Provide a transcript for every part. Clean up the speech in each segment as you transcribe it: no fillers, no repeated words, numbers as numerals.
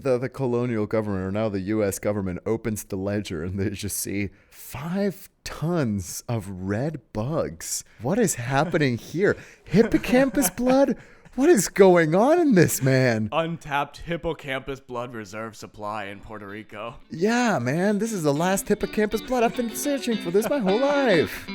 the colonial government, or now the U.S. government, opens the ledger and they just see 5 tons of red bugs. What is happening here? Hippocampus blood? What is going on in this, man? Untapped hippocampus blood reserve supply in Puerto Rico. Yeah, man, this is the last hippocampus blood. I've been searching for this my whole life.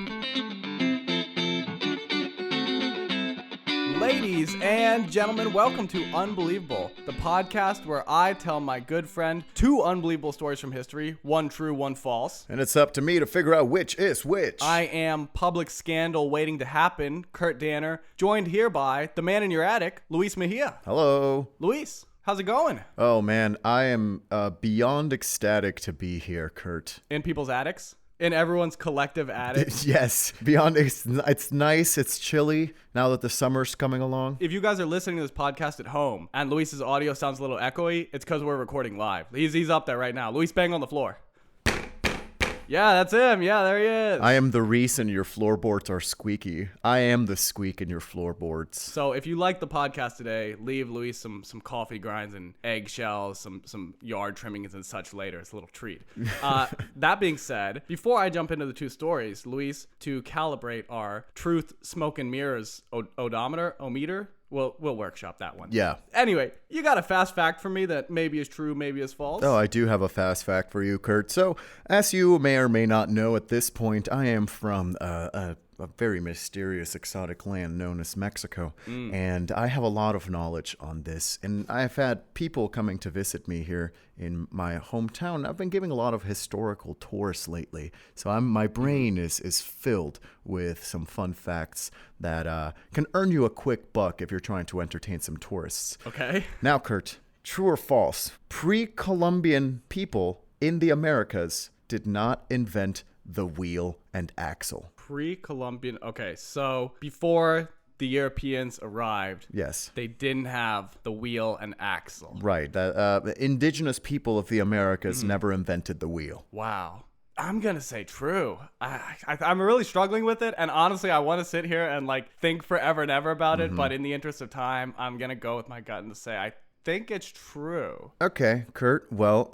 Ladies and gentlemen, welcome to Unbelievable, the podcast where I tell my good friend 2 unbelievable stories from history, 1 true, 1 false. And it's up to me to figure out which is which. I am public scandal waiting to happen, Kurt Danner, joined here by the man in your attic, Luis Mejia. Hello. Luis, how's it going? Oh, man, I am beyond ecstatic to be here, Kurt. In people's attics? In everyone's collective attic? Yes, beyond. It's nice. It's chilly now that the summer's coming along. If you guys are listening to this podcast at home and Luis's audio sounds a little echoey, it's because we're recording live. He's up there right now. Luis, bang on the floor. Yeah, that's him. Yeah, there he is. I am the reason your floorboards are squeaky. I am the squeak in your floorboards. So if you like the podcast today, leave Luis some coffee grinds and eggshells, some yard trimmings and such later. It's a little treat. That being said, before I jump into the 2 stories, Luis, to calibrate our truth, smoke, and mirrors odometer, we'll workshop that one. Yeah. Anyway, you got a fast fact for me that maybe is true, maybe is false? Oh, I do have a fast fact for you, Kurt. So, as you may or may not know at this point, I am from a very mysterious exotic land known as Mexico. And I have a lot of knowledge on this. And I've had people coming to visit me here in my hometown. I've been giving a lot of historical tours lately. So my brain is filled with some fun facts that can earn you a quick buck if you're trying to entertain some tourists. Okay. Now, Kurt, true or false? Pre-Columbian people in the Americas did not invent the wheel and axle. Pre-Columbian. Okay, so before the Europeans arrived, Yes. they didn't have the wheel and axle. Right. The indigenous people of the Americas never invented the wheel. Wow. I'm going to say true. I'm really struggling with it. And honestly, I want to sit here and think forever and ever about it. But in the interest of time, I'm going to go with my gut and say I think it's true. Okay, Kurt. Well,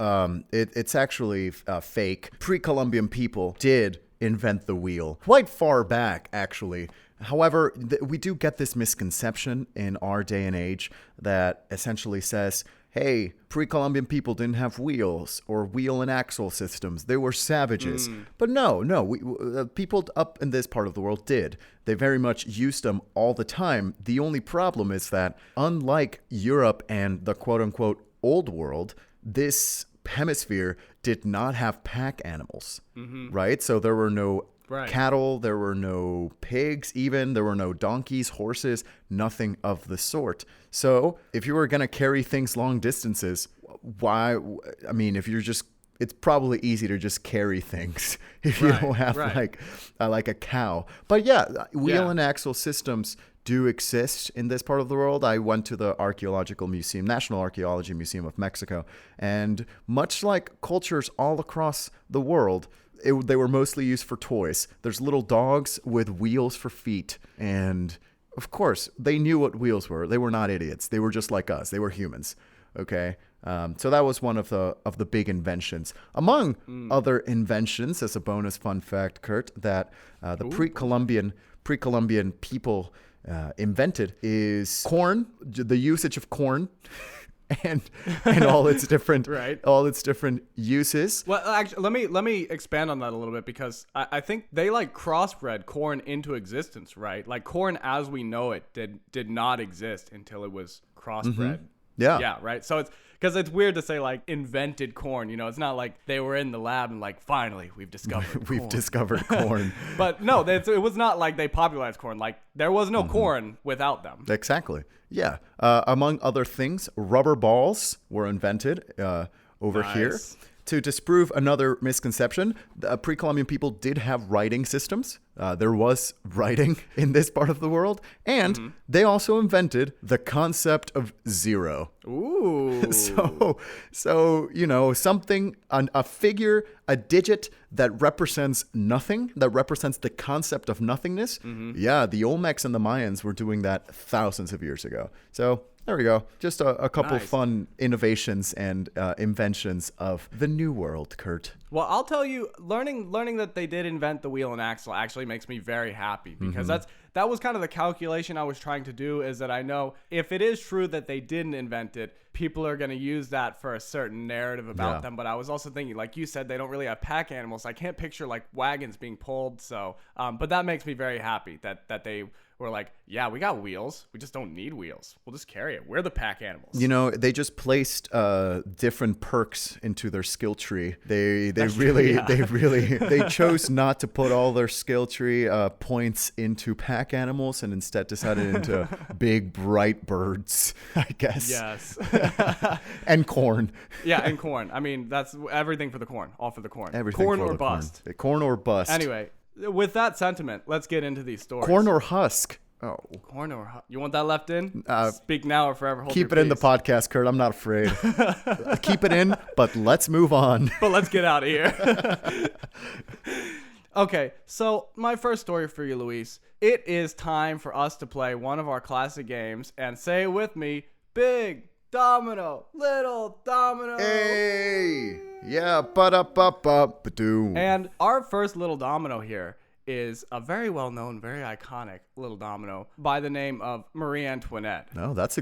it's actually fake. Pre-Columbian people did invent the wheel quite far back, actually. However, we do get this misconception in our day and age that essentially says, hey, pre-Columbian people didn't have wheels or wheel and axle systems. They were savages. But no, people up in this part of the world did. They very much used them all the time. The only problem is that unlike Europe and the quote-unquote old world, this hemisphere did not have pack animals, right? So there were no cattle, there were no pigs even, there were no donkeys, horses, nothing of the sort. So if you were going to carry things long distances, it's probably easy to just carry things if you don't have like a cow. But yeah, wheel and axle systems do exist in this part of the world. I went to the Archaeological Museum, National Archaeology Museum of Mexico, and much like cultures all across the world, they were mostly used for toys. There's little dogs with wheels for feet, and of course, they knew what wheels were. They were not idiots. They were just like us. They were humans. Okay, so that was one of the big inventions. Among other inventions, as a bonus fun fact, Kurt, that the pre-Columbian people invented is corn, the usage of corn. And all its different uses. Well, actually, let me expand on that a little bit, because I think they crossbred corn into existence, right? Like corn as we know it did not exist until it was crossbred. Yeah, right. So it's because it's weird to say invented corn. It's not like they were in the lab and finally we've discovered corn. discovered corn. But no, it was not like they popularized corn. There was no corn without them. Exactly. Yeah. Among other things, rubber balls were invented over here. To disprove another misconception, the pre-Columbian people did have writing systems. There was writing in this part of the world. And they also invented the concept of zero. Ooh. So something, a figure, a digit that represents nothing, that represents the concept of nothingness. Yeah, the Olmecs and the Mayans were doing that thousands of years ago. So there we go. Just a couple fun innovations and inventions of the new world, Kurt. Well, I'll tell you, learning that they did invent the wheel and axle actually makes me very happy, because that was kind of the calculation I was trying to do, is that I know if it is true that they didn't invent it, people are going to use that for a certain narrative about them. But I was also thinking, like you said, they don't really have pack animals. I can't picture like wagons being pulled. So, but that makes me very happy that they were like, yeah, we got wheels. We just don't need wheels. We'll just carry it. We're the pack animals. You know, they just placed different perks into their skill tree. They chose not to put all their skill tree points into pack animals, and instead decided into big bright birds, I guess. Yes. And corn. Yeah, and corn. I mean, that's everything for the corn. All for the corn. Everything corn for or the bust. Corn or bust. Anyway, with that sentiment, let's get into these stories. Corn or husk. Oh, corn or husk. You want that left in? Speak now or forever hold keep your it in the peace. podcast, Kurt. I'm not afraid. Keep it in, but let's move on. But let's get out of here. Okay, so my first story for you, Luis. It is time for us to play one of our classic games, and say it with me: big domino, little domino. Hey, yeah, ba-da-ba-ba-ba-doo. And our first little domino here is a very well-known, very iconic little domino by the name of Marie Antoinette. No, that's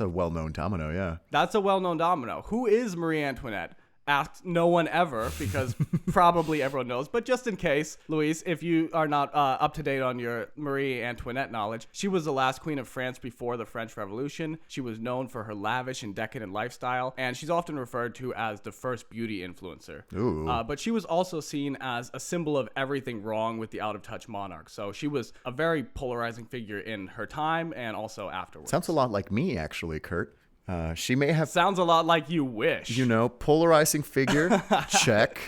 a well-known domino, yeah. That's a well-known domino. Who is Marie Antoinette? Asked no one ever, because probably everyone knows. But just in case, Luis, if you are not up to date on your Marie Antoinette knowledge, she was the last queen of France before the French Revolution. She was known for her lavish and decadent lifestyle, and she's often referred to as the first beauty influencer. Ooh. But she was also seen as a symbol of everything wrong with the out-of-touch monarch. So she was a very polarizing figure in her time and also afterwards. Sounds a lot like me, actually, Kurt. She may have... Sounds a lot like you wish. You know, polarizing figure, check.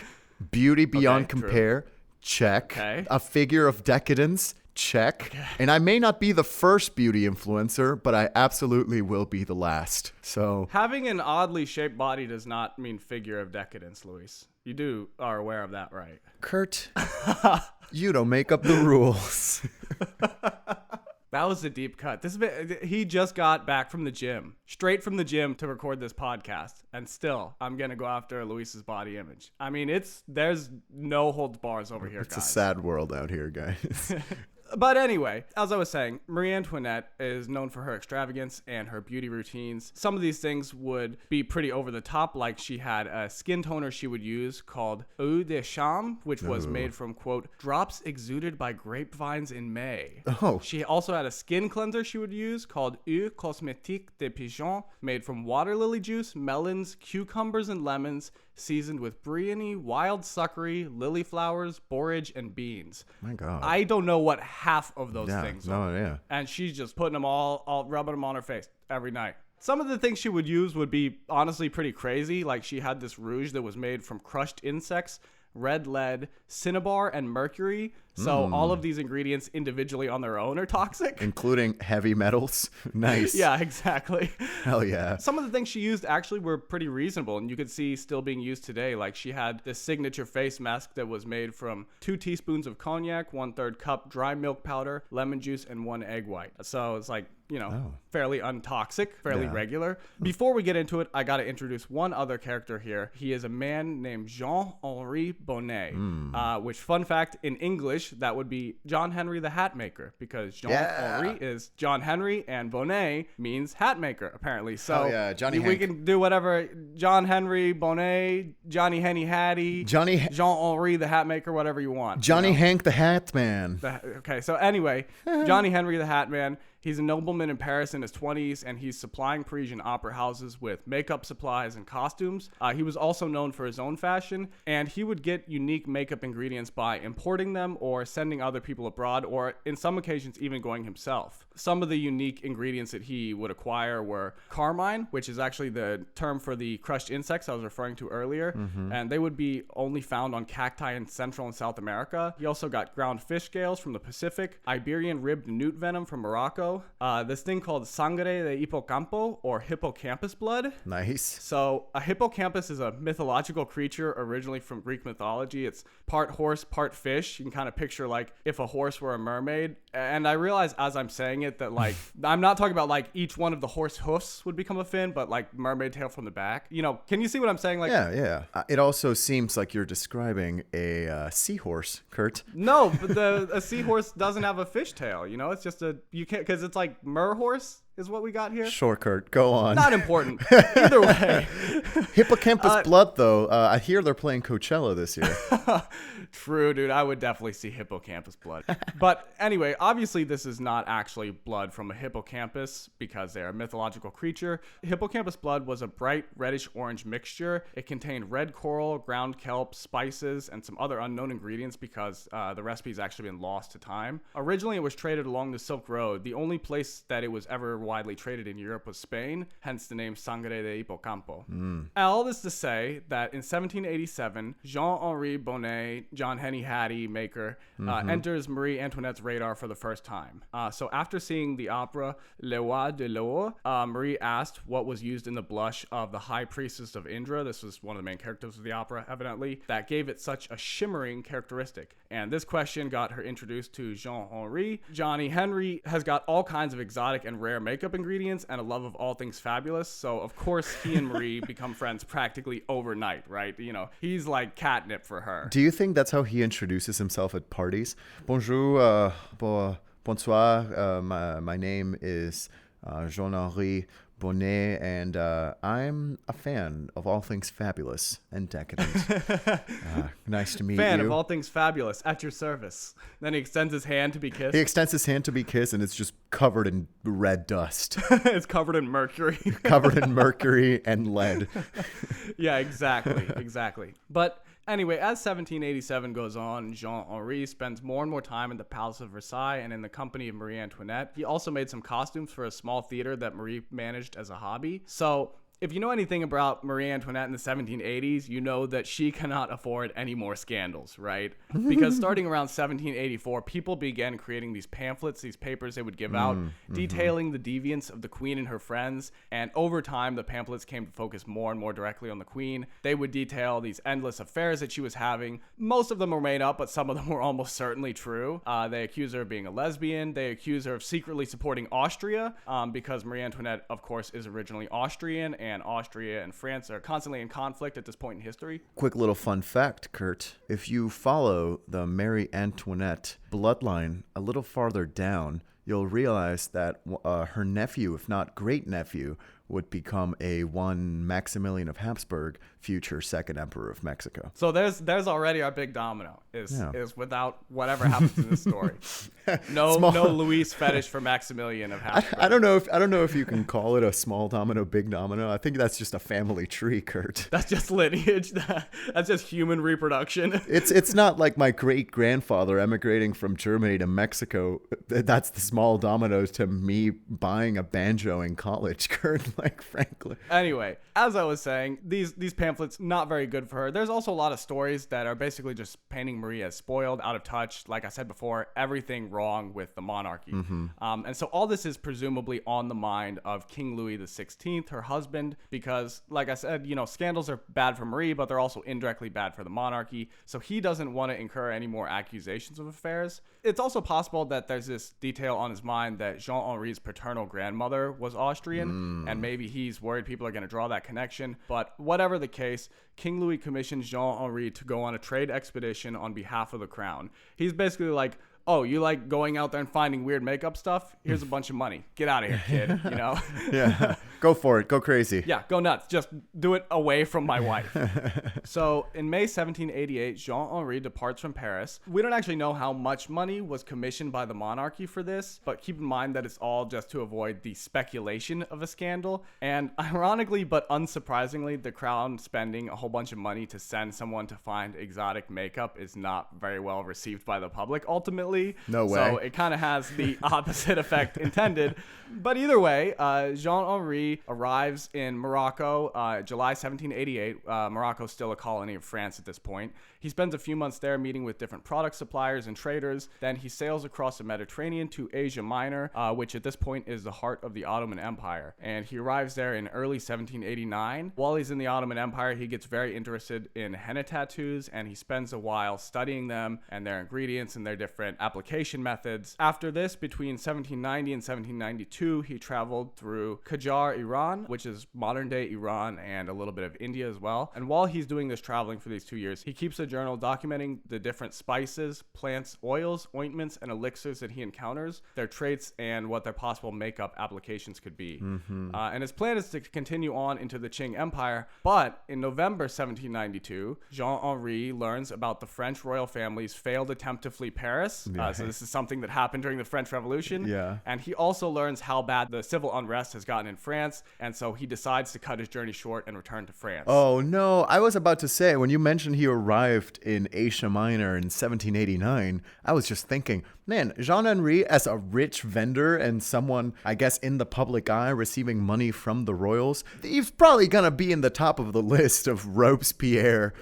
Beauty beyond compare, check. Okay. A figure of decadence, check. Okay. And I may not be the first beauty influencer, but I absolutely will be the last. So... Having an oddly shaped body does not mean figure of decadence, Luis. You are aware of that, right? Kurt, you don't make up the rules. That was a deep cut. He just got back from the gym, straight from the gym to record this podcast, and still, I'm gonna go after Luis's body image. I mean, there's no holds bars over here, guys. It's a sad world out here, guys. But anyway, as I was saying, Marie Antoinette is known for her extravagance and her beauty routines. Some of these things would be pretty over the top, like she had a skin toner she would use called Eau de Chambre, which was made from, quote, drops exuded by grapevines in May. Oh. She also had a skin cleanser she would use called Eau Cosmétique de Pigeon, made from water lily juice, melons, cucumbers, and lemons, seasoned with bryony, wild succory, lily flowers, borage, and beans. My God. I don't know what half of those things are. No, yeah. And she's just putting them all rubbing them on her face every night. Some of the things she would use would be honestly pretty crazy. Like she had this rouge that was made from crushed insects, red lead, cinnabar, and mercury. So all of these ingredients individually on their own are toxic. Including heavy metals. Nice. Yeah, exactly. Hell yeah. Some of the things she used actually were pretty reasonable, and you could see still being used today. Like she had this signature face mask that was made from 2 teaspoons of cognac, 1/3 cup dry milk powder, lemon juice, and 1 egg white. So it's like, fairly untoxic, fairly regular. Before we get into it, I got to introduce one other character here. He is a man named Jean-Henri Bonnet, which, fun fact, in English, that would be John Henry the Hat Maker, because Jean-Henri is John Henry and Bonnet means hat maker, apparently. So we can do whatever. John Henry, Bonnet, Johnny Henny Hattie, Jean-Henri the Hat Maker, whatever you want. Johnny Hank the Hat Man. Okay, so anyway, Johnny Henry the Hat Man. He's a nobleman in Paris in his 20s, and he's supplying Parisian opera houses with makeup supplies and costumes. He was also known for his own fashion, and he would get unique makeup ingredients by importing them or sending other people abroad, or in some occasions even going himself. Some of the unique ingredients that he would acquire were carmine, which is actually the term for the crushed insects I was referring to earlier, and they would be only found on cacti in Central and South America. He also got ground fish scales from the Pacific, Iberian ribbed newt venom from Morocco, though. This thing called sangre de hippocampo, or hippocampus blood. Nice. So a hippocampus is a mythological creature originally from Greek mythology. It's part horse, part fish. You can kind of picture like if a horse were a mermaid. And I realize as I'm saying it that like I'm not talking about like each one of the horse hoofs would become a fin, but like mermaid tail from the back. You know, can you see what I'm saying? Like, yeah. It also seems like you're describing a seahorse, Kurt. No, but a seahorse doesn't have a fish tail. You know, it's just you can't, because it's like merhorse is what we got here. Sure, Kurt. Go on. Not important. Either way. Hippocampus blood, though. I hear they're playing Coachella this year. True, dude. I would definitely see hippocampus blood. But anyway, obviously this is not actually blood from a hippocampus because they're a mythological creature. Hippocampus blood was a bright reddish-orange mixture. It contained red coral, ground kelp, spices, and some other unknown ingredients because the recipe's actually been lost to time. Originally, it was traded along the Silk Road. The only place that it was ever widely traded in Europe was Spain, hence the name Sangre de Hippocampo. All this to say that in 1787, Jean-Henri Bonnet, John Henny Hattie maker, enters Marie Antoinette's radar for the first time. So after seeing the opera Le Roi de l'Or, Marie asked what was used in the blush of the High Priestess of Indra. This was one of the main characters of the opera, evidently, that gave it such a shimmering characteristic. And this question got her introduced to Jean-Henri. Johnny Henry has got all kinds of exotic and rare makeup ingredients and a love of all things fabulous. So, of course, he and Marie become friends practically overnight, right? You know, he's like catnip for her. Do you think that's how he introduces himself at parties? Bonjour, bonsoir. My name is Jean-Henri Bonnet, and I'm a fan of all things fabulous and decadent. Nice to meet you. Fan of all things fabulous, at your service. Then he extends his hand to be kissed. He extends his hand to be kissed, and it's just covered in red dust. It's covered in mercury. Covered in mercury and lead. Yeah, exactly. But anyway, as 1787 goes on, Jean-Henri spends more and more time in the Palace of Versailles and in the company of Marie Antoinette. He also made some costumes for a small theater that Marie managed as a hobby. So if you know anything about Marie Antoinette in the 1780s, you know that she cannot afford any more scandals, right? Because starting around 1784, people began creating these pamphlets, these papers they would give out, detailing the deviance of the queen and her friends. And over time, the pamphlets came to focus more and more directly on the queen. They would detail these endless affairs that she was having. Most of them were made up, but some of them were almost certainly true. They accuse her of being a lesbian. They accuse her of secretly supporting Austria, because Marie Antoinette, of course, is originally Austrian, and Austria and France are constantly in conflict at this point in history. Quick little fun fact, Kurt. If you follow the Marie Antoinette bloodline a little farther down, you'll realize that her nephew, if not great-nephew, would become one Maximilian of Habsburg, future second emperor of Mexico. So there's already our big domino is without whatever happens in this story. No Luis fetish for Maximilian of Habsburg. I don't know if you can call it a small domino, big domino. I think that's just a family tree, Kurt. That's just lineage. That's just human reproduction. It's not like my great grandfather emigrating from Germany to Mexico. That's the small dominoes to me buying a banjo in college, Kurt. Like, frankly. Anyway, as I was saying, these pamphlets, not very good for her. There's also a lot of stories that are basically just painting Marie as spoiled, out of touch. Like I said before, everything wrong with the monarchy. And so all this is presumably on the mind of King Louis XVI, her husband, because, like I said, you know, scandals are bad for Marie, but they're also indirectly bad for the monarchy. So he doesn't want to incur any more accusations of affairs. It's also possible that there's this detail on his mind that Jean-Henri's paternal grandmother was Austrian, and maybe he's worried people are going to draw that connection. But whatever the case, King Louis commissions Jean-Henri to go on a trade expedition on behalf of the crown. He's basically like, oh, you like going out there and finding weird makeup stuff? Here's a bunch of money. Get out of here, kid, you know? Yeah, go for it. Go crazy. Yeah, go nuts. Just do it away from my wife. So in May 1788, Jean-Henri departs from Paris. We don't actually know how much money was commissioned by the monarchy for this, but keep in mind that it's all just to avoid the speculation of a scandal. And ironically, but unsurprisingly, the crown spending a whole bunch of money to send someone to find exotic makeup is not very well received by the public, ultimately. unfortunately. No way. So it kind of has the opposite effect intended. But either way, Jean-Henri arrives in Morocco, July 1788. Morocco's still a colony of France at this point. He spends a few months there meeting with different product suppliers and traders. Then he sails across the Mediterranean to Asia Minor, which at this point is the heart of the Ottoman Empire. And he arrives there in early 1789. While he's in the Ottoman Empire, he gets very interested in henna tattoos, and he spends a while studying them and their ingredients and their different application methods. After this, between 1790 and 1792, he traveled through Qajar, Iran, which is modern-day Iran, and a little bit of India as well. And while he's doing this traveling for these 2 years, he keeps a journal documenting the different spices, plants, oils, ointments, and elixirs that he encounters, their traits, and what their possible makeup applications could be. And his plan is to continue on into the Qing Empire, but in November 1792, Jean-Henri learns about the French royal family's failed attempt to flee Paris. So this is something that happened during the French Revolution. And he also learns how bad the civil unrest has gotten in France, and so he decides to cut his journey short and return to France. Oh no, I was about to say, when you mentioned he arrived in Asia Minor in 1789, I was just thinking, man, Jean-Henri, as a rich vendor and someone, I guess, in the public eye receiving money from the royals, he's probably gonna be in the top of the list of Robespierre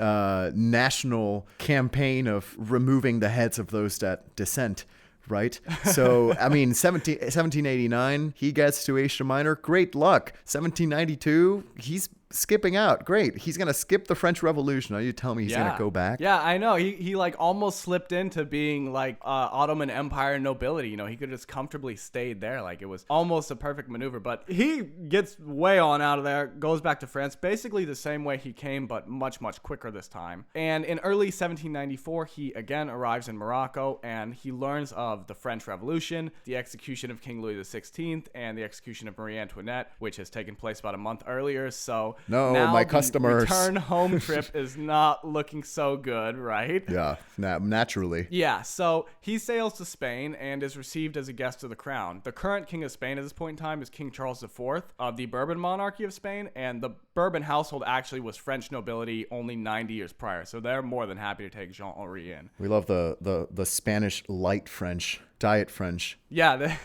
national campaign of removing the heads of those that dissent. Right? So, I mean, 1789, he gets to Asia Minor. Great luck. 1792, he's skipping out. Great. He's going to skip the French Revolution. Are you telling me he's going to go back? Yeah, I know. He like almost slipped into being like Ottoman Empire nobility. You know, he could have just comfortably stayed there. Like, it was almost a perfect maneuver. But he gets way on out of there, goes back to France, basically the same way he came, but much, much quicker this time. And in early 1794, he again arrives in Morocco, and he learns of the French Revolution, the execution of King Louis XVI, and the execution of Marie Antoinette, which has taken place about a month earlier. So no, now my the customers. return home trip is not looking so good, right? Yeah, naturally. Yeah, so he sails to Spain and is received as a guest of the crown. The current king of Spain at this point in time is King Charles IV of the Bourbon monarchy of Spain, and the Bourbon household actually was French nobility only 90 years prior, so they're more than happy to take Jean-Henri in. We love the Spanish light French. Diet French. Yeah,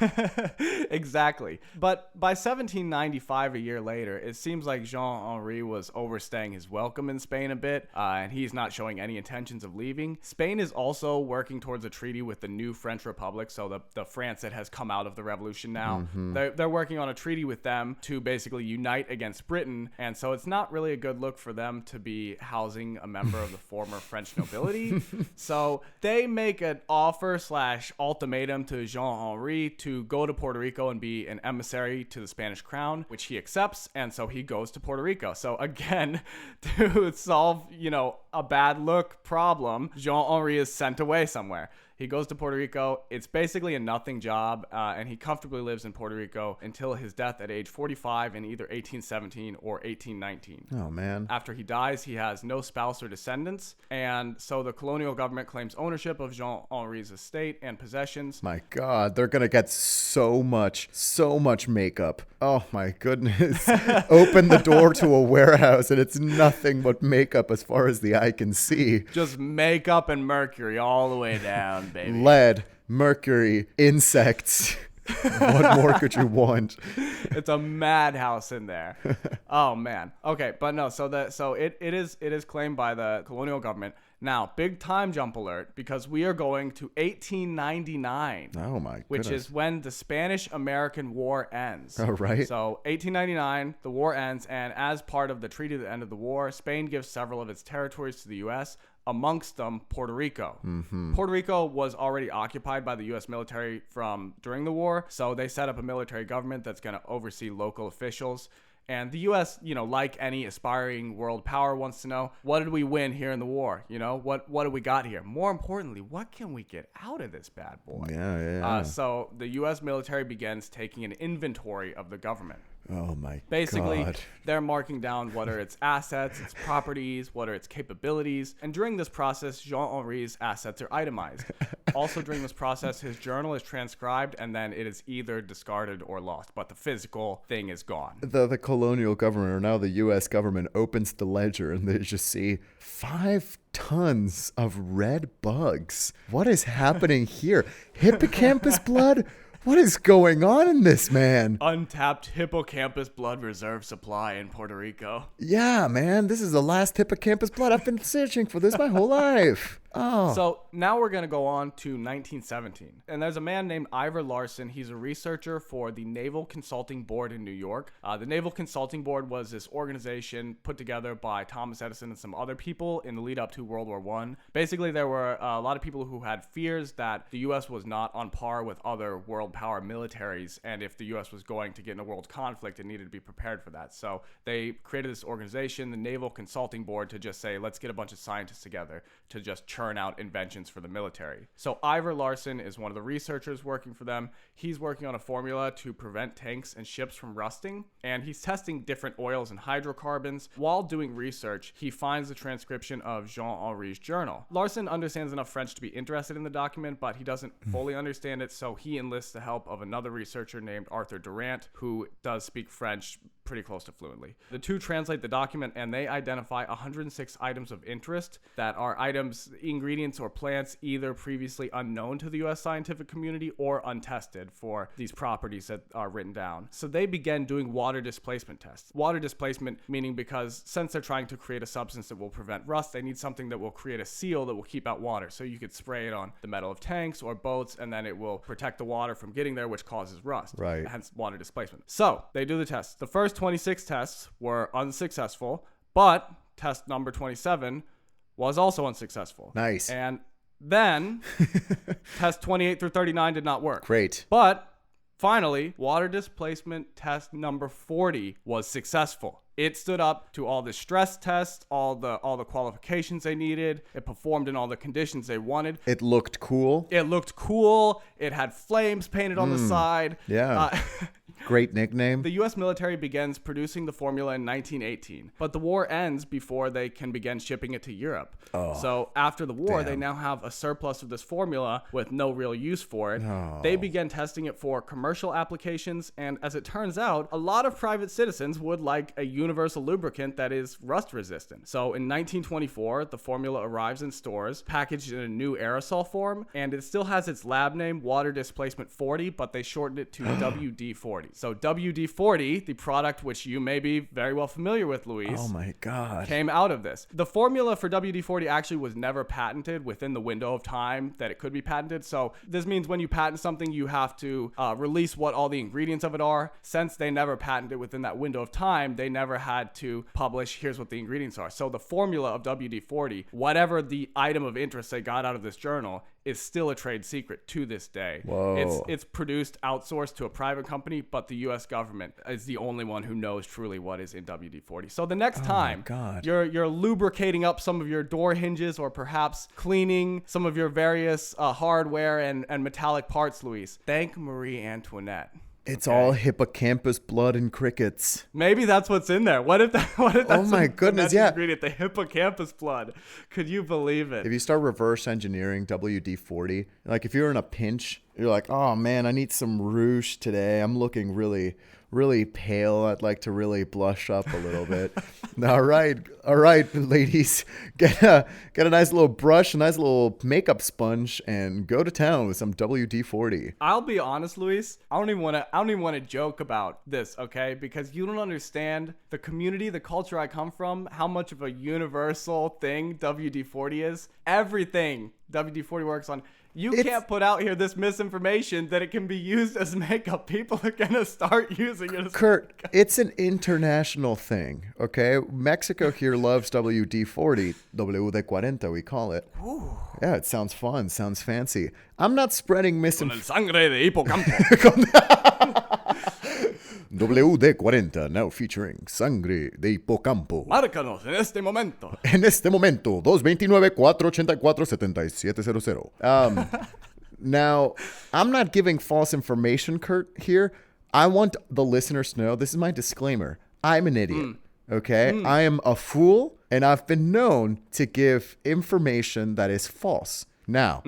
exactly. But by 1795, a year later, it seems like Jean-Henri was overstaying his welcome in Spain a bit, and he's not showing any intentions of leaving. Spain is also working towards a treaty with the new French Republic, so the France that has come out of the revolution now. They're working on a treaty with them to basically unite against Britain, and so it's not really a good look for them to be housing a member of the former French nobility. So they make an offer/ultimatum to Jean-Henri to go to Puerto Rico and be an emissary to the Spanish crown, which he accepts, and so he goes to Puerto Rico. So again, to solve, a bad look problem, Jean-Henri is sent away somewhere. He goes to Puerto Rico. It's basically a nothing job, and he comfortably lives in Puerto Rico until his death at age 45 in either 1817 or 1819. Oh, man. After he dies, he has no spouse or descendants, and so the colonial government claims ownership of Jean-Henri's estate and possessions. My God, they're going to get so much makeup. Oh, my goodness. Open the door to a warehouse, and it's nothing but makeup as far as the eye can see. Just makeup and mercury all the way down. Baby. Lead, mercury, insects. What more could you want? It's a madhouse in there. Oh man. Okay, but no. So it is claimed by the colonial government. Now, big time jump alert, because we are going to 1899. Oh my goodness. Which is when the Spanish-American War ends. Oh, right. So 1899, the war ends, and as part of the treaty at the end of the war, Spain gives several of its territories to the U.S., amongst them Puerto Rico. Puerto Rico was already occupied by the U.S. military from during the war, so they set up a military government that's going to oversee local officials. And the U.S., like any aspiring world power, wants to know, what did we win here in the war? What do we got here? More importantly, what can we get out of this bad boy? Yeah. So the U.S. military begins taking an inventory of the government. Oh my Basically, God. they're marking down what are its assets, its properties, what are its capabilities. And during this process, Jean-Henri's assets are itemized. Also, during this process, his journal is transcribed and then it is either discarded or lost. But the physical thing is gone. The colonial government, or now the U.S. government, opens the ledger and they just see 5 tons of red bugs. What is happening here? Hippocampus blood? What is going on in this, man? Untapped hippocampus blood reserve supply in Puerto Rico. Yeah, man. This is the last hippocampus blood. I've been searching for this my whole life. Oh. So now we're going to go on to 1917. And there's a man named Ivar Larson. He's a researcher for the Naval Consulting Board in New York. The Naval Consulting Board was this organization put together by Thomas Edison and some other people in the lead up to World War I. Basically, there were a lot of people who had fears that the U.S. was not on par with other world power militaries. And if the U.S. was going to get in a world conflict, it needed to be prepared for that. So they created this organization, the Naval Consulting Board, to just say, let's get a bunch of scientists together to just churn out inventions for the military. So Ivar Larson is one of the researchers working for them. He's working on a formula to prevent tanks and ships from rusting, and he's testing different oils and hydrocarbons. While doing research, he finds the transcription of Jean-Henri's journal. Larson understands enough French to be interested in the document, but he doesn't fully understand it, so he enlists the help of another researcher named Arthur Durant, who does speak French pretty close to fluently. The two translate the document and they identify 106 items of interest that are items, ingredients, or plants either previously unknown to the U.S. scientific community or untested for these properties that are written down. So they began doing water displacement tests. Water displacement meaning because since they're trying to create a substance that will prevent rust, they need something that will create a seal that will keep out water. So you could spray it on the metal of tanks or boats and then it will protect the water from getting there, which causes rust. Right. Hence water displacement. So they do the tests. The first 26 tests were unsuccessful, but test number 27 was also unsuccessful. Nice. And then test 28 through 39 did not work. Great. But finally, water displacement test number 40 was successful. It stood up to all the stress tests, all the qualifications they needed. It performed in all the conditions they wanted. It looked cool. It had flames painted on the side. Yeah. Great nickname. The U.S. military begins producing the formula in 1918, but the war ends before they can begin shipping it to Europe. So after the war, they now have a surplus of this formula with no real use for it. They began testing it for commercial applications, and as it turns out, a lot of private citizens would like a universal lubricant that is rust resistant. So in 1924, the formula arrives in stores, packaged in a new aerosol form, and it still has its lab name, Water Displacement 40, but they shortened it to WD-40. So WD-40, the product which you may be very well familiar with, Luis. Oh my God. Came out of this. The formula for WD-40 actually was never patented within the window of time that it could be patented. So this means when you patent something, you have to release what all the ingredients of it are. Since they never patented within that window of time, they never had to publish, here's what the ingredients are. So the formula of WD-40, whatever the item of interest they got out of this journal, is still a trade secret to this day. Whoa. It's produced outsourced to a private company, but the U.S. government is the only one who knows truly what is in WD-40. So the next time you're lubricating up some of your door hinges or perhaps cleaning some of your various hardware and metallic parts, Luis, thank Marie Antoinette. It's all hippocampus blood and crickets. Maybe that's what's in there. What if that's oh my goodness, the ingredient, the hippocampus blood? Could you believe it? If you start reverse engineering WD-40, like if you're in a pinch, you're like, oh man, I need some rouge today. I'm looking really pale. I'd like to really blush up a little bit. All right, ladies, get a nice little brush, a nice little makeup sponge, and go to town with some WD-40. I'll be honest, Luis. I don't even want to joke about this, okay? Because you don't understand the community, the culture I come from, how much of a universal thing WD-40 is. Everything WD-40 works on. You can't put out here this misinformation that it can be used as makeup. People are going to start using it as Kurt, makeup. It's an international thing, okay? Mexico here loves WD-40. WD-40, we call it. Ooh. Yeah, it sounds fun. Sounds fancy. I'm not spreading misinformation. Con el sangre de Hippocampus. WD-40, now featuring Sangre de Hippocampo. Márcanos en este momento. En este momento, 229-484-7700. Now, I'm not giving false information, Kurt, here. I want the listeners to know, this is my disclaimer. I'm an idiot. Okay? I am a fool, and I've been known to give information that is false. Now,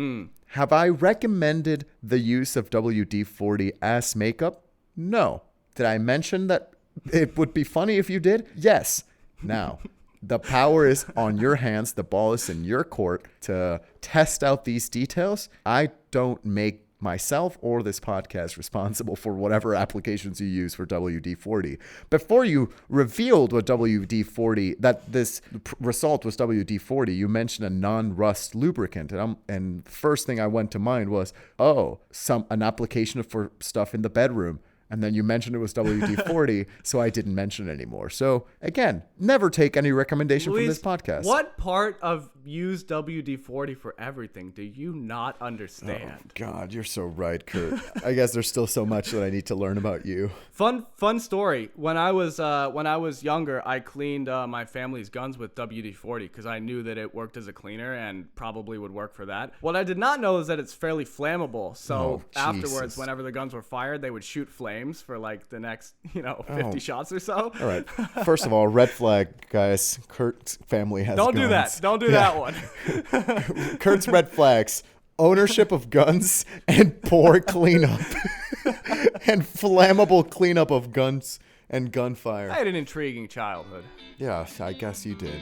have I recommended the use of WD-40 as makeup? No. Did I mention that it would be funny if you did? Yes. Now, the power is on your hands. The ball is in your court to test out these details. I don't make myself or this podcast responsible for whatever applications you use for WD-40. Before you revealed what WD-40, that this result was WD-40, you mentioned a non-rust lubricant. And first thing I went to mind was, an application for stuff in the bedroom. And then you mentioned it was WD-40, so I didn't mention it anymore. So, again, never take any recommendation from this podcast. What part of use WD-40 for everything do you not understand? Oh, God, you're so right, Kurt. I guess there's still so much that I need to learn about you. Fun story. When I was younger, I cleaned my family's guns with WD-40 because I knew that it worked as a cleaner and probably would work for that. What I did not know is that it's fairly flammable. So afterwards, whenever the guns were fired, they would shoot flames for like the next 50 shots or so. All right. First of all, red flag, guys. Kurt's family has guns. Don't do that one. Kurt's red flags: ownership of guns and poor cleanup and flammable cleanup of guns and gunfire. I had an intriguing childhood. Yeah, I guess you did.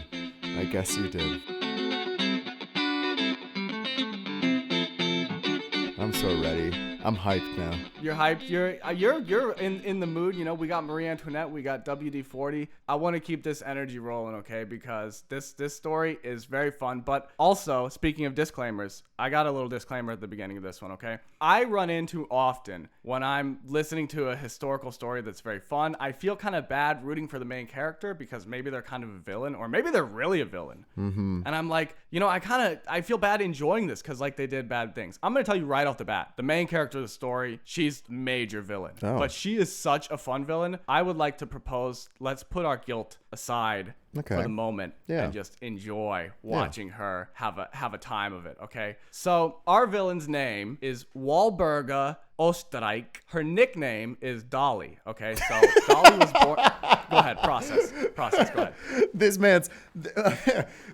I'm so ready. I'm hyped now. You're hyped. You're in the mood. You know, we got Marie Antoinette. We got WD-40. I want to keep this energy rolling, okay? Because this story is very fun. But also, speaking of disclaimers, I got a little disclaimer at the beginning of this one, okay? I run into often when I'm listening to a historical story that's very fun, I feel kind of bad rooting for the main character because maybe they're kind of a villain or maybe they're really a villain. Mm-hmm. And I'm like, I feel bad enjoying this because like they did bad things. I'm going to tell you right off the bat, the main character of the story, she's major villain. Oh. But she is such a fun villain. I would like to propose, let's put our guilt aside for the moment and just enjoy watching her have a time of it, okay? So our villain's name is Walburga Osterreich. Her nickname is Dolly, okay? So Dolly was born... Go ahead, process, go ahead. This man's...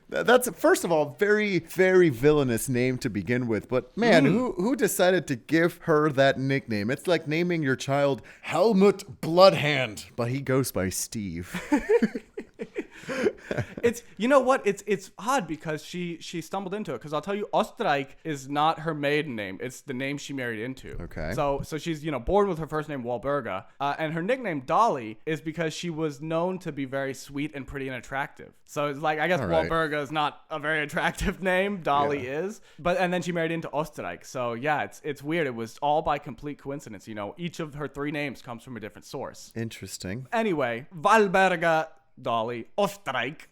That's, first of all, very, very villainous name to begin with. But, man, who decided to give her that nickname? It's like naming your child Helmut Bloodhand, but he goes by Steve. It's it's odd because she stumbled into it, because I'll tell you, Osterreich is not her maiden name, it's the name she married into. Okay. So she's born with her first name Walburga, and her nickname Dolly is because she was known to be very sweet and pretty and attractive. So it's like, I guess Walburga is not a very attractive name, Dolly is, and then she married into Osterreich. So yeah, it's weird. It was all by complete coincidence. Each of her three names comes from a different source. Interesting. Anyway, Walburga Dolly Osterreich,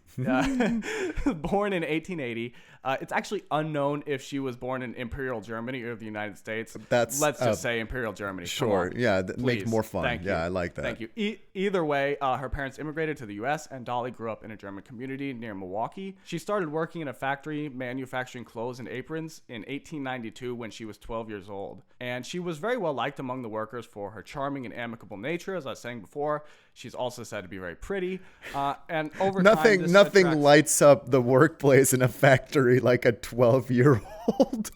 born in 1880. It's actually unknown if she was born in Imperial Germany or the United States. Let's just say Imperial Germany. Sure. Yeah, that makes more fun. Thank you. Yeah, I like that. Thank you. Either way, her parents immigrated to the U.S. and Dolly grew up in a German community near Milwaukee. She started working in a factory manufacturing clothes and aprons in 1892 when she was 12 years old. And she was very well liked among the workers for her charming and amicable nature, as I was saying before. She's also said to be very pretty. And over time, nothing lights up the workplace in a factory like a 12-year-old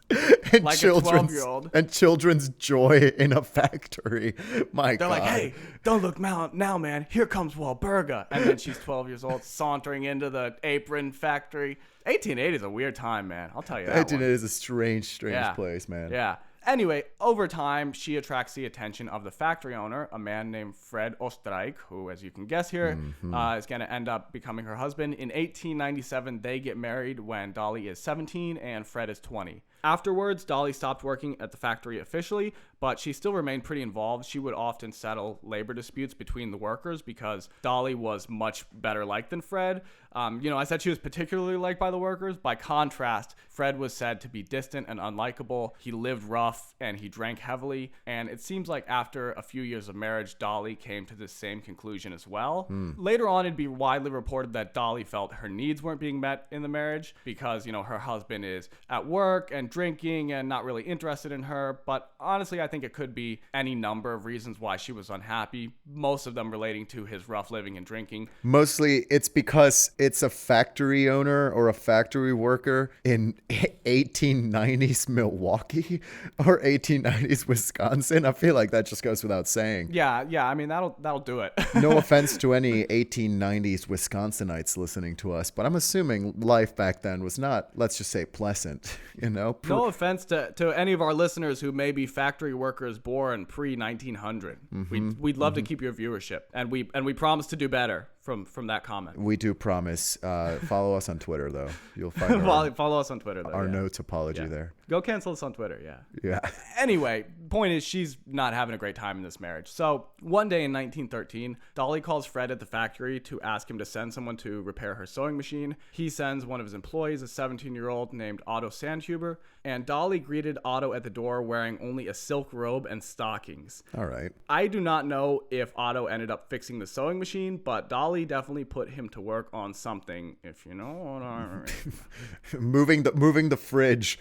and like a 12-year-old and children's joy in a factory. My God. They're like, hey, don't look now, man. Here comes Walburga. And then she's 12 years old, sauntering into the apron factory. 1880 is a weird time, man. I'll tell you that. 1880 is a strange place, man. Yeah. Anyway, over time, she attracts the attention of the factory owner, a man named Fred Osterreich, who, as you can guess here, is going to end up becoming her husband. In 1897, they get married when Dolly is 17 and Fred is 20. Afterwards, Dolly stopped working at the factory officially, but she still remained pretty involved. She would often settle labor disputes between the workers because Dolly was much better liked than Fred. I said she was particularly liked by the workers. By contrast, Fred was said to be distant and unlikable. He lived rough and he drank heavily. And it seems like after a few years of marriage, Dolly came to the same conclusion as well. Later on, it'd be widely reported that Dolly felt her needs weren't being met in the marriage because, her husband is at work and drinking and not really interested in her. But honestly, I think it could be any number of reasons why she was unhappy, most of them relating to his rough living and drinking. Mostly it's because it's a factory owner or a factory worker in 1890s Milwaukee or 1890s Wisconsin. I feel like that just goes without saying. Yeah. I mean, that'll do it. No offense to any 1890s Wisconsinites listening to us, but I'm assuming life back then was not, let's just say, pleasant, you know? No offense to any of our listeners who may be factory workers born pre-1900. We'd love to keep your viewership, and we promise to do better from that comment. We do promise. Follow us on Twitter, though. You'll find follow us on Twitter, though. Our notes apology there. Go cancel us on Twitter, Yeah. Anyway, point is, she's not having a great time in this marriage. So one day in 1913, Dolly calls Fred at the factory to ask him to send someone to repair her sewing machine. He sends one of his employees, a 17-year-old named Otto Sandhuber, and Dolly greeted Otto at the door wearing only a silk robe and stockings. All right. I do not know if Otto ended up fixing the sewing machine, but Dolly definitely put him to work on something, if you know what I moving mean. the fridge.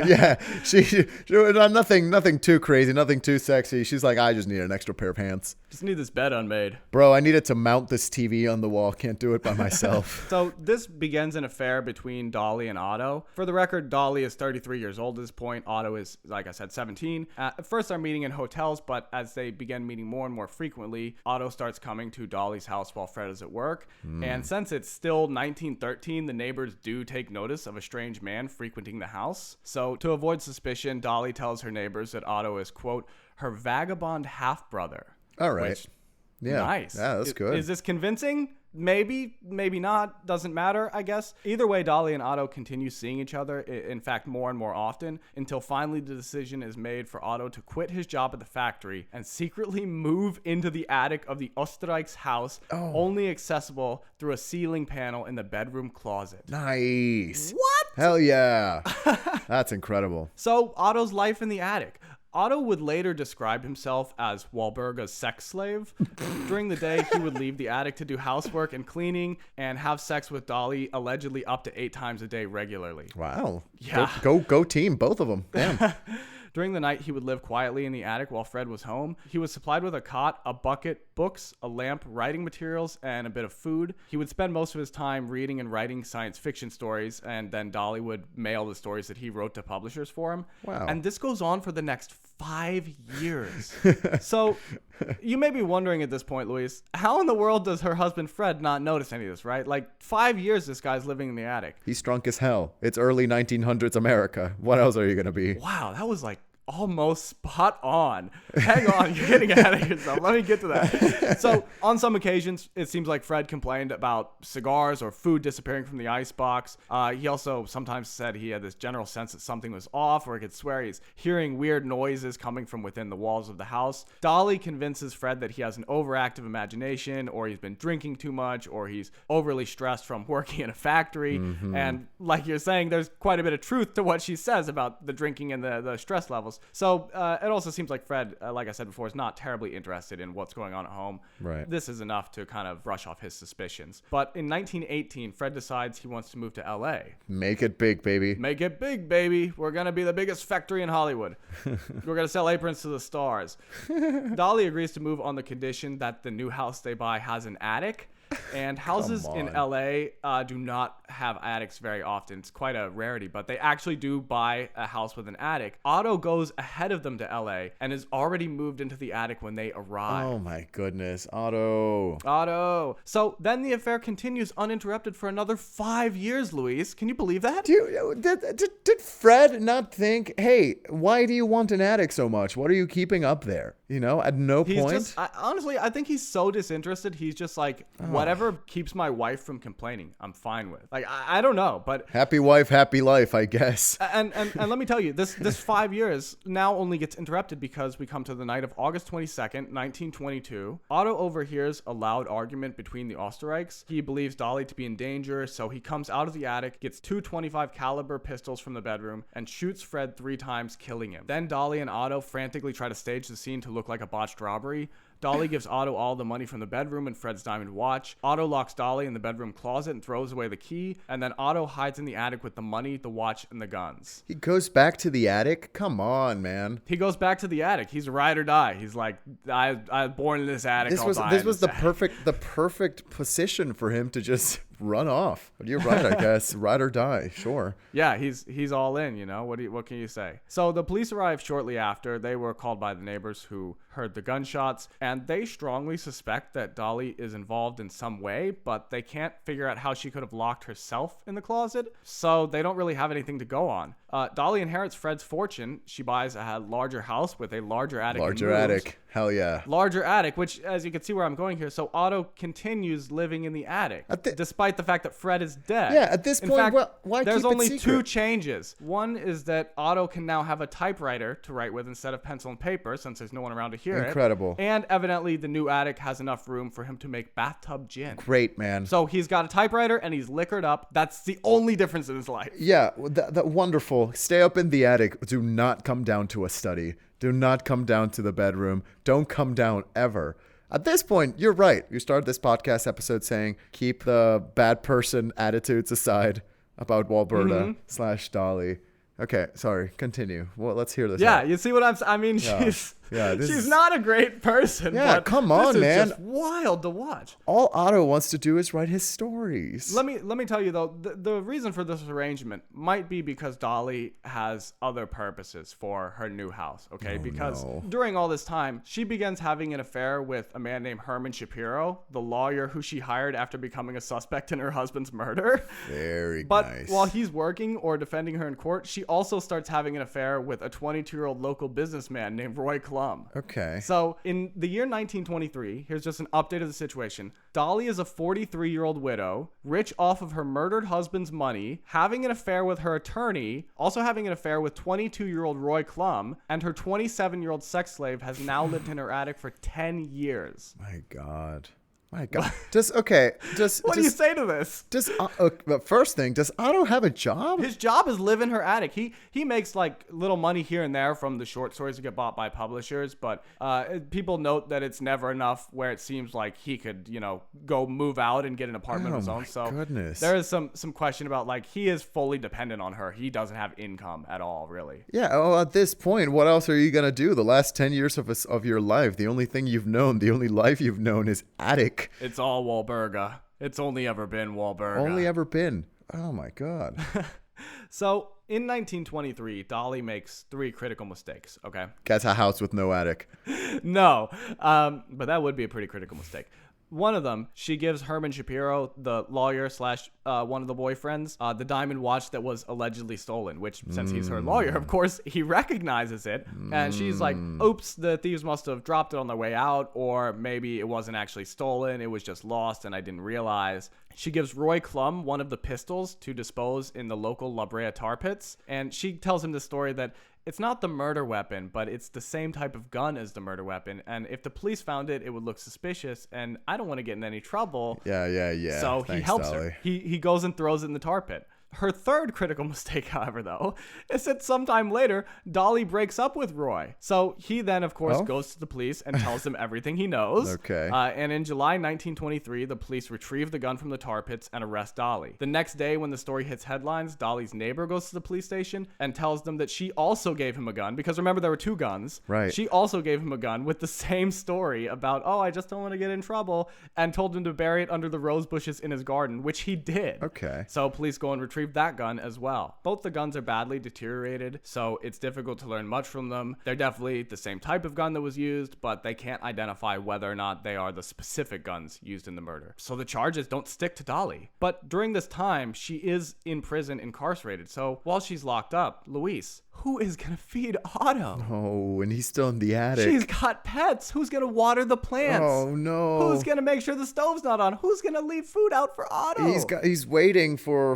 Yeah, she nothing too crazy, nothing too sexy. She's like, I just need an extra pair of pants. Just need this bed unmade. Bro, I needed to mount this TV on the wall. Can't do it by myself. So this begins an affair between Dolly and Otto. For the record, Dolly is 33 years old at this point. Otto is, like I said, 17. At first, they're meeting in hotels, but as they begin meeting more and more frequently, Otto starts coming to Dolly's house while Fred is at work. And since it's still 1913, the neighbors do take notice of a strange man frequenting the house. So to avoid suspicion, Dolly tells her neighbors that Otto is, quote, her vagabond half-brother. All right. Which, yeah. Nice. Yeah, that's good. Is this convincing? Maybe, maybe not. Doesn't matter, I guess. Either way, Dolly and Otto continue seeing each other, in fact, more and more often, until finally the decision is made for Otto to quit his job at the factory and secretly move into the attic of the Osterreich's house, only accessible through a ceiling panel in the bedroom closet. Nice. What? Hell yeah. That's incredible. So, Otto's life in the attic. Otto would later describe himself as Walburga's sex slave. During the day, he would leave the attic to do housework and cleaning and have sex with Dolly allegedly up to 8 times a day regularly. Wow. Yeah. Go team, both of them. Damn. During the night, he would live quietly in the attic while Fred was home. He was supplied with a cot, a bucket, books, a lamp, writing materials, and a bit of food. He would spend most of his time reading and writing science fiction stories, and then Dolly would mail the stories that he wrote to publishers for him. Wow. And this goes on for the next 5 years. So you may be wondering at this point, Luis, how in the world does her husband Fred not notice any of this, right? Like 5 years this guy's living in the attic. He's drunk as hell. It's early 1900s America. What else are you going to be? Wow, that was like almost spot on. Hang on, you're getting ahead of yourself. Let me get to that. So, on some occasions, it seems like Fred complained about cigars or food disappearing from the icebox. He also sometimes said he had this general sense that something was off, or he could swear he's hearing weird noises coming from within the walls of the house. Dolly convinces Fred that he has an overactive imagination, or he's been drinking too much, or he's overly stressed from working in a factory. And like you're saying, there's quite a bit of truth to what she says about the drinking and the stress levels. So it also seems like Fred, like I said before, is not terribly interested in what's going on at home. Right. This is enough to kind of brush off his suspicions. But in 1918, Fred decides he wants to move to L.A. Make it big, baby. Make it big, baby. We're going to be the biggest factory in Hollywood. We're going to sell aprons to the stars. Dolly agrees to move on the condition that the new house they buy has an attic. And houses in LA do not have attics very often. It's quite a rarity, but they actually do buy a house with an attic. Otto goes ahead of them to LA and is already moved into the attic when they arrive. Oh my goodness, Otto. So then the affair continues uninterrupted for another 5 years, Luis. Can you believe that? Did Fred not think, hey, why do you want an attic so much? What are you keeping up there? You know, at no point. Honestly, I think he's so disinterested. He's just like, whatever keeps my wife from complaining, I'm fine with. Like, I don't know, but happy wife, happy life, I guess. And let me tell you, this 5 years now only gets interrupted because we come to the night of August 22nd, 1922. Otto overhears a loud argument between the Osterreichs. He believes Dolly to be in danger, so he comes out of the attic, gets 2 .25 caliber pistols from the bedroom, and shoots Fred 3 times, killing him. Then Dolly and Otto frantically try to stage the scene to look like a botched robbery. Dolly gives Otto all the money from the bedroom and Fred's diamond watch. Otto locks Dolly in the bedroom closet and throws away the key. And then Otto hides in the attic with the money, the watch, and the guns. He goes back to the attic? Come on, man. He goes back to the attic. He's a ride or die. He's like, I was born in this attic. This was the perfect position for him to just run off. You're right, I guess. Ride or die, sure. Yeah, he's all in, you know. What can you say? So the police arrived shortly after. They were called by the neighbors who heard the gunshots, and they strongly suspect that Dolly is involved in some way, but they can't figure out how she could have locked herself in the closet, so they don't really have anything to go on. Dolly inherits Fred's fortune. She buys a larger house with a larger attic. Larger attic. Hell yeah. Larger attic, which, as you can see where I'm going here, so Otto continues living in the attic, despite the fact that Fred is dead. Yeah, at this point, why there's keep it only secret? 2 changes. One is that Otto can now have a typewriter to write with instead of pencil and paper, since there's no one around to hear it. Incredible. And evidently, the new attic has enough room for him to make bathtub gin. Great, man. So he's got a typewriter and he's liquored up. That's the only difference in his life. Yeah, that wonderful. Stay up in the attic. Do not come down to a study. Do not come down to the bedroom. Don't come down ever. At this point, you're right. You started this podcast episode saying, keep the bad person attitudes aside about Walberta / Dolly. Okay, sorry. Continue. Well, let's hear this. Yeah, out. You see what I'm saying? I mean, she's not a great person. Yeah, but come on, this man. is just wild to watch. All Otto wants to do is write his stories. Let me tell you though, the reason for this arrangement might be because Dolly has other purposes for her new house. Okay, because during all this time, she begins having an affair with a man named Herman Shapiro, the lawyer who she hired after becoming a suspect in her husband's murder. Very but nice. While he's working or defending her in court, she also starts having an affair with a 22-year-old local businessman named Roy Klum. Okay. So in the year 1923, here's just an update of the situation. Dolly is a 43-year-old widow, rich off of her murdered husband's money, having an affair with her attorney, also having an affair with 22-year-old Roy Klum, and her 27-year-old sex slave has now lived in her attic for 10 years. My God. My God. What do you say to this? The first thing, does Otto have a job? His job is live in her attic. He makes like little money here and there from the short stories that get bought by publishers, but people note that it's never enough where it seems like he could, go move out and get an apartment of his own. So goodness. There is some question about like he is fully dependent on her. He doesn't have income at all, really. Yeah. Well, at this point, what else are you gonna do? The last 10 years of your life, the only thing you've known, the only life you've known is attic. It's all Walberga. It's only ever been Walberga. Only ever been. Oh my God. So in 1923, Dolly makes 3 critical mistakes. Okay. Gets a house with no attic. No, but that would be a pretty critical mistake. One of them, she gives Herman Shapiro, the lawyer / one of the boyfriends, the diamond watch that was allegedly stolen, which since he's her lawyer, of course, he recognizes it. And she's like, oops, the thieves must have dropped it on their way out, or maybe it wasn't actually stolen. It was just lost and I didn't realize. She gives Roy Klum one of the pistols to dispose in the local La Brea tar pits. And she tells him the story that it's not the murder weapon, but it's the same type of gun as the murder weapon. And if the police found it, it would look suspicious. And I don't want to get in any trouble. Yeah. So Thanks, he helps Dolly. her. He goes and throws it in the tar pit. Her third critical mistake, however, though, is that sometime later, Dolly breaks up with Roy. So he then, of course, goes to the police and tells them everything he knows. Okay. And in July 1923, the police retrieve the gun from the tar pits and arrest Dolly. The next day, when the story hits headlines, Dolly's neighbor goes to the police station and tells them that she also gave him a gun. Because remember, there were 2 guns. Right. She also gave him a gun with the same story about, I just don't want to get in trouble, and told him to bury it under the rose bushes in his garden, which he did. Okay. So police go and retrieve that gun as well. Both the guns are badly deteriorated, so it's difficult to learn much from them. They're definitely the same type of gun that was used, but they can't identify whether or not they are the specific guns used in the murder. So the charges don't stick to Dolly. But during this time, she is in prison incarcerated. So while she's locked up, Luis, who is going to feed Otto? Oh, and he's still in the attic. She's got pets. Who's going to water the plants? Oh, no. Who's going to make sure the stove's not on? Who's going to leave food out for Otto? He's waiting for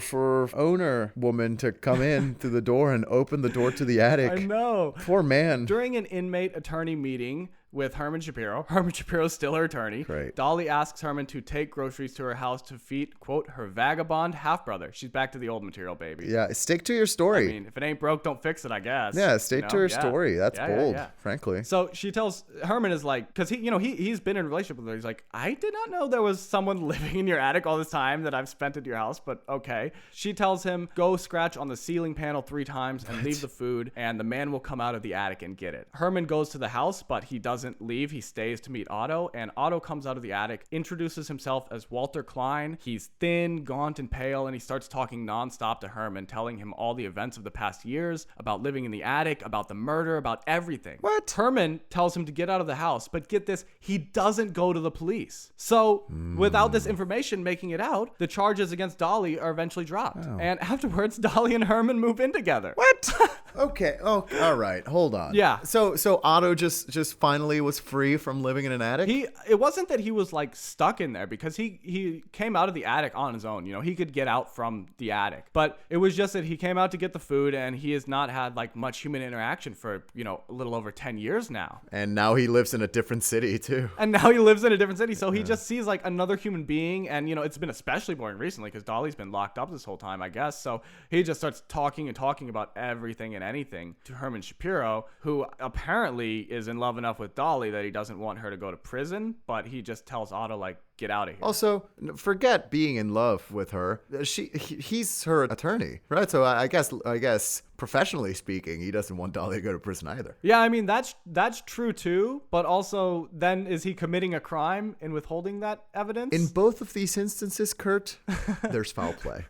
owner woman to come in through the door and open the door to the attic. I know. Poor man. During an inmate attorney meeting, with Herman Shapiro. Herman Shapiro's still her attorney. Great. Dolly asks Herman to take groceries to her house to feed, quote, her vagabond half-brother. She's back to the old material, baby. Yeah, stick to your story. I mean, if it ain't broke, don't fix it, I guess. Yeah, stick to her story. That's bold, frankly. So she tells Herman is like, because he's been in a relationship with her. He's like, I did not know there was someone living in your attic all this time that I've spent at your house, but okay. She tells him, go scratch on the ceiling panel 3 times and leave the food, and the man will come out of the attic and get it. Herman goes to the house, but he doesn't leave. He stays to meet Otto, and Otto comes out of the attic, introduces himself as Walter Klein. He's thin, gaunt, and pale, and he starts talking nonstop to Herman, telling him all the events of the past years, about living in the attic, about the murder, about everything. What? Herman tells him to get out of the house, but get this, he doesn't go to the police. So without this information making it out, the charges against Dolly are eventually dropped. Oh. And afterwards, Dolly and Herman move in together. What? Okay. Oh, all right. Hold on. Yeah. So Otto just finally was free from living in an attic? It wasn't that he was like stuck in there, because he came out of the attic on his own. He could get out from the attic. But it was just that he came out to get the food, and he has not had like much human interaction for, a little over 10 years now. And now he lives in a different city too. So he just sees like another human being, and it's been especially boring recently because Dolly's been locked up this whole time, I guess. So he just starts talking about everything and anything to Herman Shapiro, who apparently is in love enough with Dolly that he doesn't want her to go to prison, but he just tells Otto, like, get out of here. Also, forget being in love with her. He's her attorney, right? So I guess professionally speaking, he doesn't want Dolly to go to prison either. Yeah, I mean, that's true too, but also then is he committing a crime in withholding that evidence? In both of these instances, Kurt, there's foul play.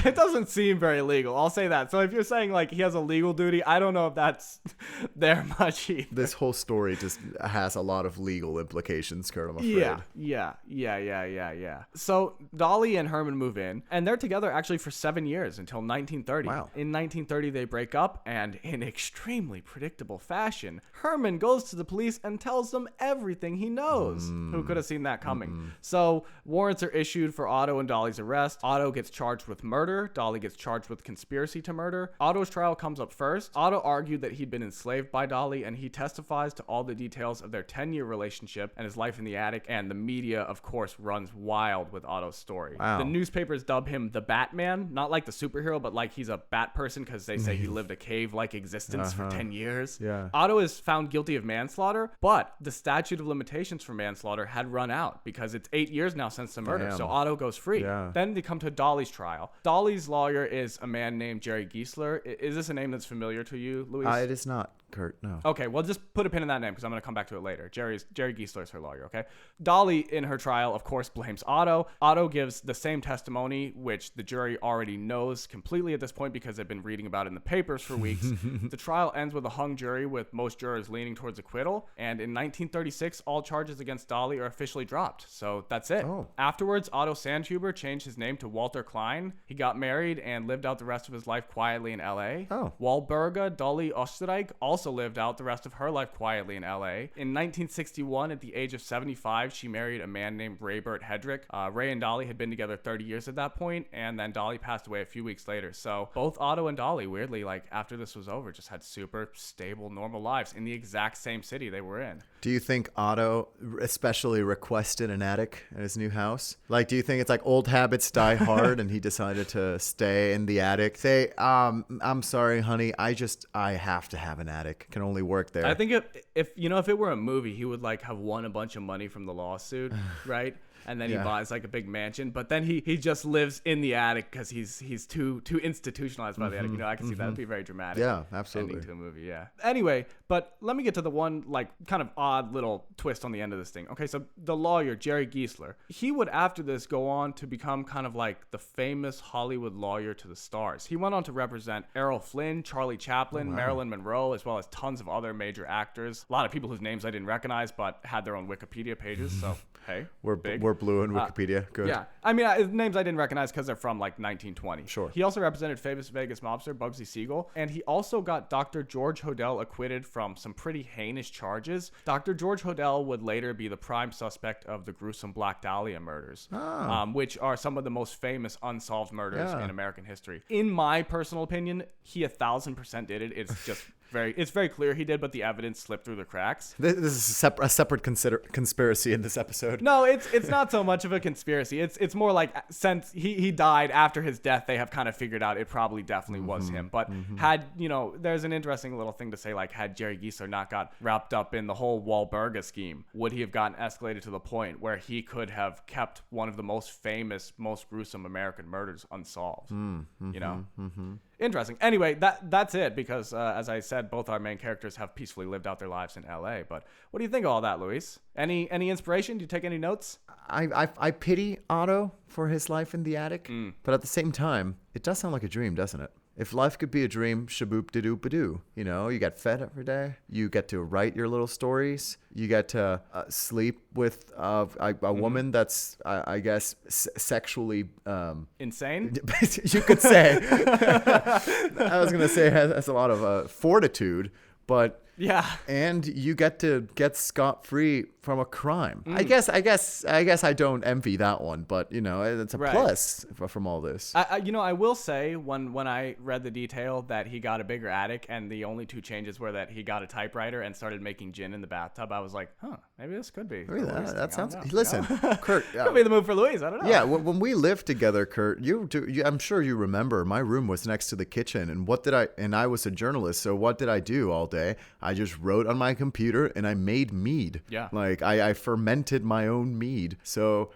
It doesn't seem very legal, I'll say that. So if you're saying like he has a legal duty, I don't know if that's there much either. This whole story just has a lot of legal implications, Kurt, I'm afraid. Yeah. So Dolly and Herman move in, and they're together actually for 7 years until 1930. Wow. In 1930 they break up, and in extremely predictable fashion, Herman goes to the police and tells them everything he knows. Who could have seen that coming? So warrants are issued for Otto and Dolly's arrest. Otto gets charged with murder. Dolly gets charged with conspiracy to murder. Otto's trial comes up first. Otto argued that he'd been enslaved by Dolly, and he testifies to all the details of their 10-year relationship and his life in the attic, and the media, of course, runs wild with Otto's story. Wow. The newspapers dub him the Batman, not like the superhero, but like he's a bat person because they say he lived a cave-like existence for 10 years. Yeah. Otto is found guilty of manslaughter, but the statute of limitations for manslaughter had run out because it's 8 years now since the murder, so Otto goes free. Yeah. Then they come to Dolly's trial. Dolly's lawyer is a man named Jerry Giesler. Is this a name that's familiar to you, Luis? It is not, Kurt, no. Okay, well, just put a pin in that name because I'm going to come back to it later. Jerry Giesler is her lawyer, okay? Dolly, in her trial, of course, blames Otto. Otto gives the same testimony, which the jury already knows completely at this point because they've been reading about it in the papers for weeks. The trial ends with a hung jury, with most jurors leaning towards acquittal. And in 1936, all charges against Dolly are officially dropped. So that's it. Oh. Afterwards, Otto Sandhuber changed his name to Walter Klein. He got married and lived out the rest of his life quietly in L.A. Oh. Walburga Dolly Osterreich also lived out the rest of her life quietly in L.A. In 1961, at the age of 75, she married a man named Raybert Hedrick. Ray and Dolly had been together 30 years at that point, and then Dolly passed away a few weeks later. So both Otto and Dolly, weirdly, like after this was over, just had super stable, normal lives in the exact same city they were in. Do you think Otto especially requested an attic at his new house? Like, do you think it's like old habits die hard and he decided to stay in the attic? Say, I'm sorry, honey, I have to have an attic. Can only work there. I think if it were a movie, he would like have won a bunch of money from the lawsuit, right? And then he buys like a big mansion, but then he just lives in the attic because he's too institutionalized by the attic. I can see that would be very dramatic. Yeah, absolutely. Ending to a movie, yeah. Anyway, but let me get to the one like kind of odd little twist on the end of this thing. Okay, so the lawyer Jerry Giesler, he would after this go on to become kind of like the famous Hollywood lawyer to the stars. He went on to represent Errol Flynn, Charlie Chaplin, Marilyn Monroe, as well as tons of other major actors. A lot of people whose names I didn't recognize, but had their own Wikipedia pages. So hey, we're blue in Wikipedia. Good. Yeah. I mean, names I didn't recognize because they're from like 1920. Sure. He also represented famous Vegas mobster Bugsy Siegel, and he also got Dr. George Hodel acquitted from some pretty heinous charges. Dr. George Hodel would later be the prime suspect of the gruesome Black Dahlia murders, which are some of the most famous unsolved murders in American history. In my personal opinion, he 1,000% did it. It's just it's very clear he did, but the evidence slipped through the cracks. This is a separate conspiracy in this episode. No, it's not so much of a conspiracy. It's more like since he died, after his death, they have kind of figured out it probably definitely was him. But had, there's an interesting little thing to say, like, had Jerry Giesler not got wrapped up in the whole Wahlberga scheme, would he have gotten escalated to the point where he could have kept one of the most famous, most gruesome American murders unsolved? Interesting. Anyway, that's it, because as I said, both our main characters have peacefully lived out their lives in LA. But what do you think of all that, Luis? Any inspiration? Do you take any notes? I pity Otto for his life in the attic, but at the same time, it does sound like a dream, doesn't it? If life could be a dream, shaboop de doop badoo. You get fed every day. You get to write your little stories. You get to sleep with a woman that's, I guess, sexually insane. You could say. I was gonna say has a lot of fortitude, but. Yeah. And you get to get scot-free from a crime. I guess I don't envy that one, but it's a plus from all this. I will say when I read the detail that he got a bigger attic and the only two changes were that he got a typewriter and started making gin in the bathtub, I was like, maybe this could be. Maybe that sounds. Listen, Kurt. Could be the move for Luis. I don't know. Yeah, when we lived together, Kurt, I'm sure you remember. My room was next to the kitchen, and I was a journalist. So what did I do all day? I just wrote on my computer and I made mead. Yeah. Like I fermented my own mead. So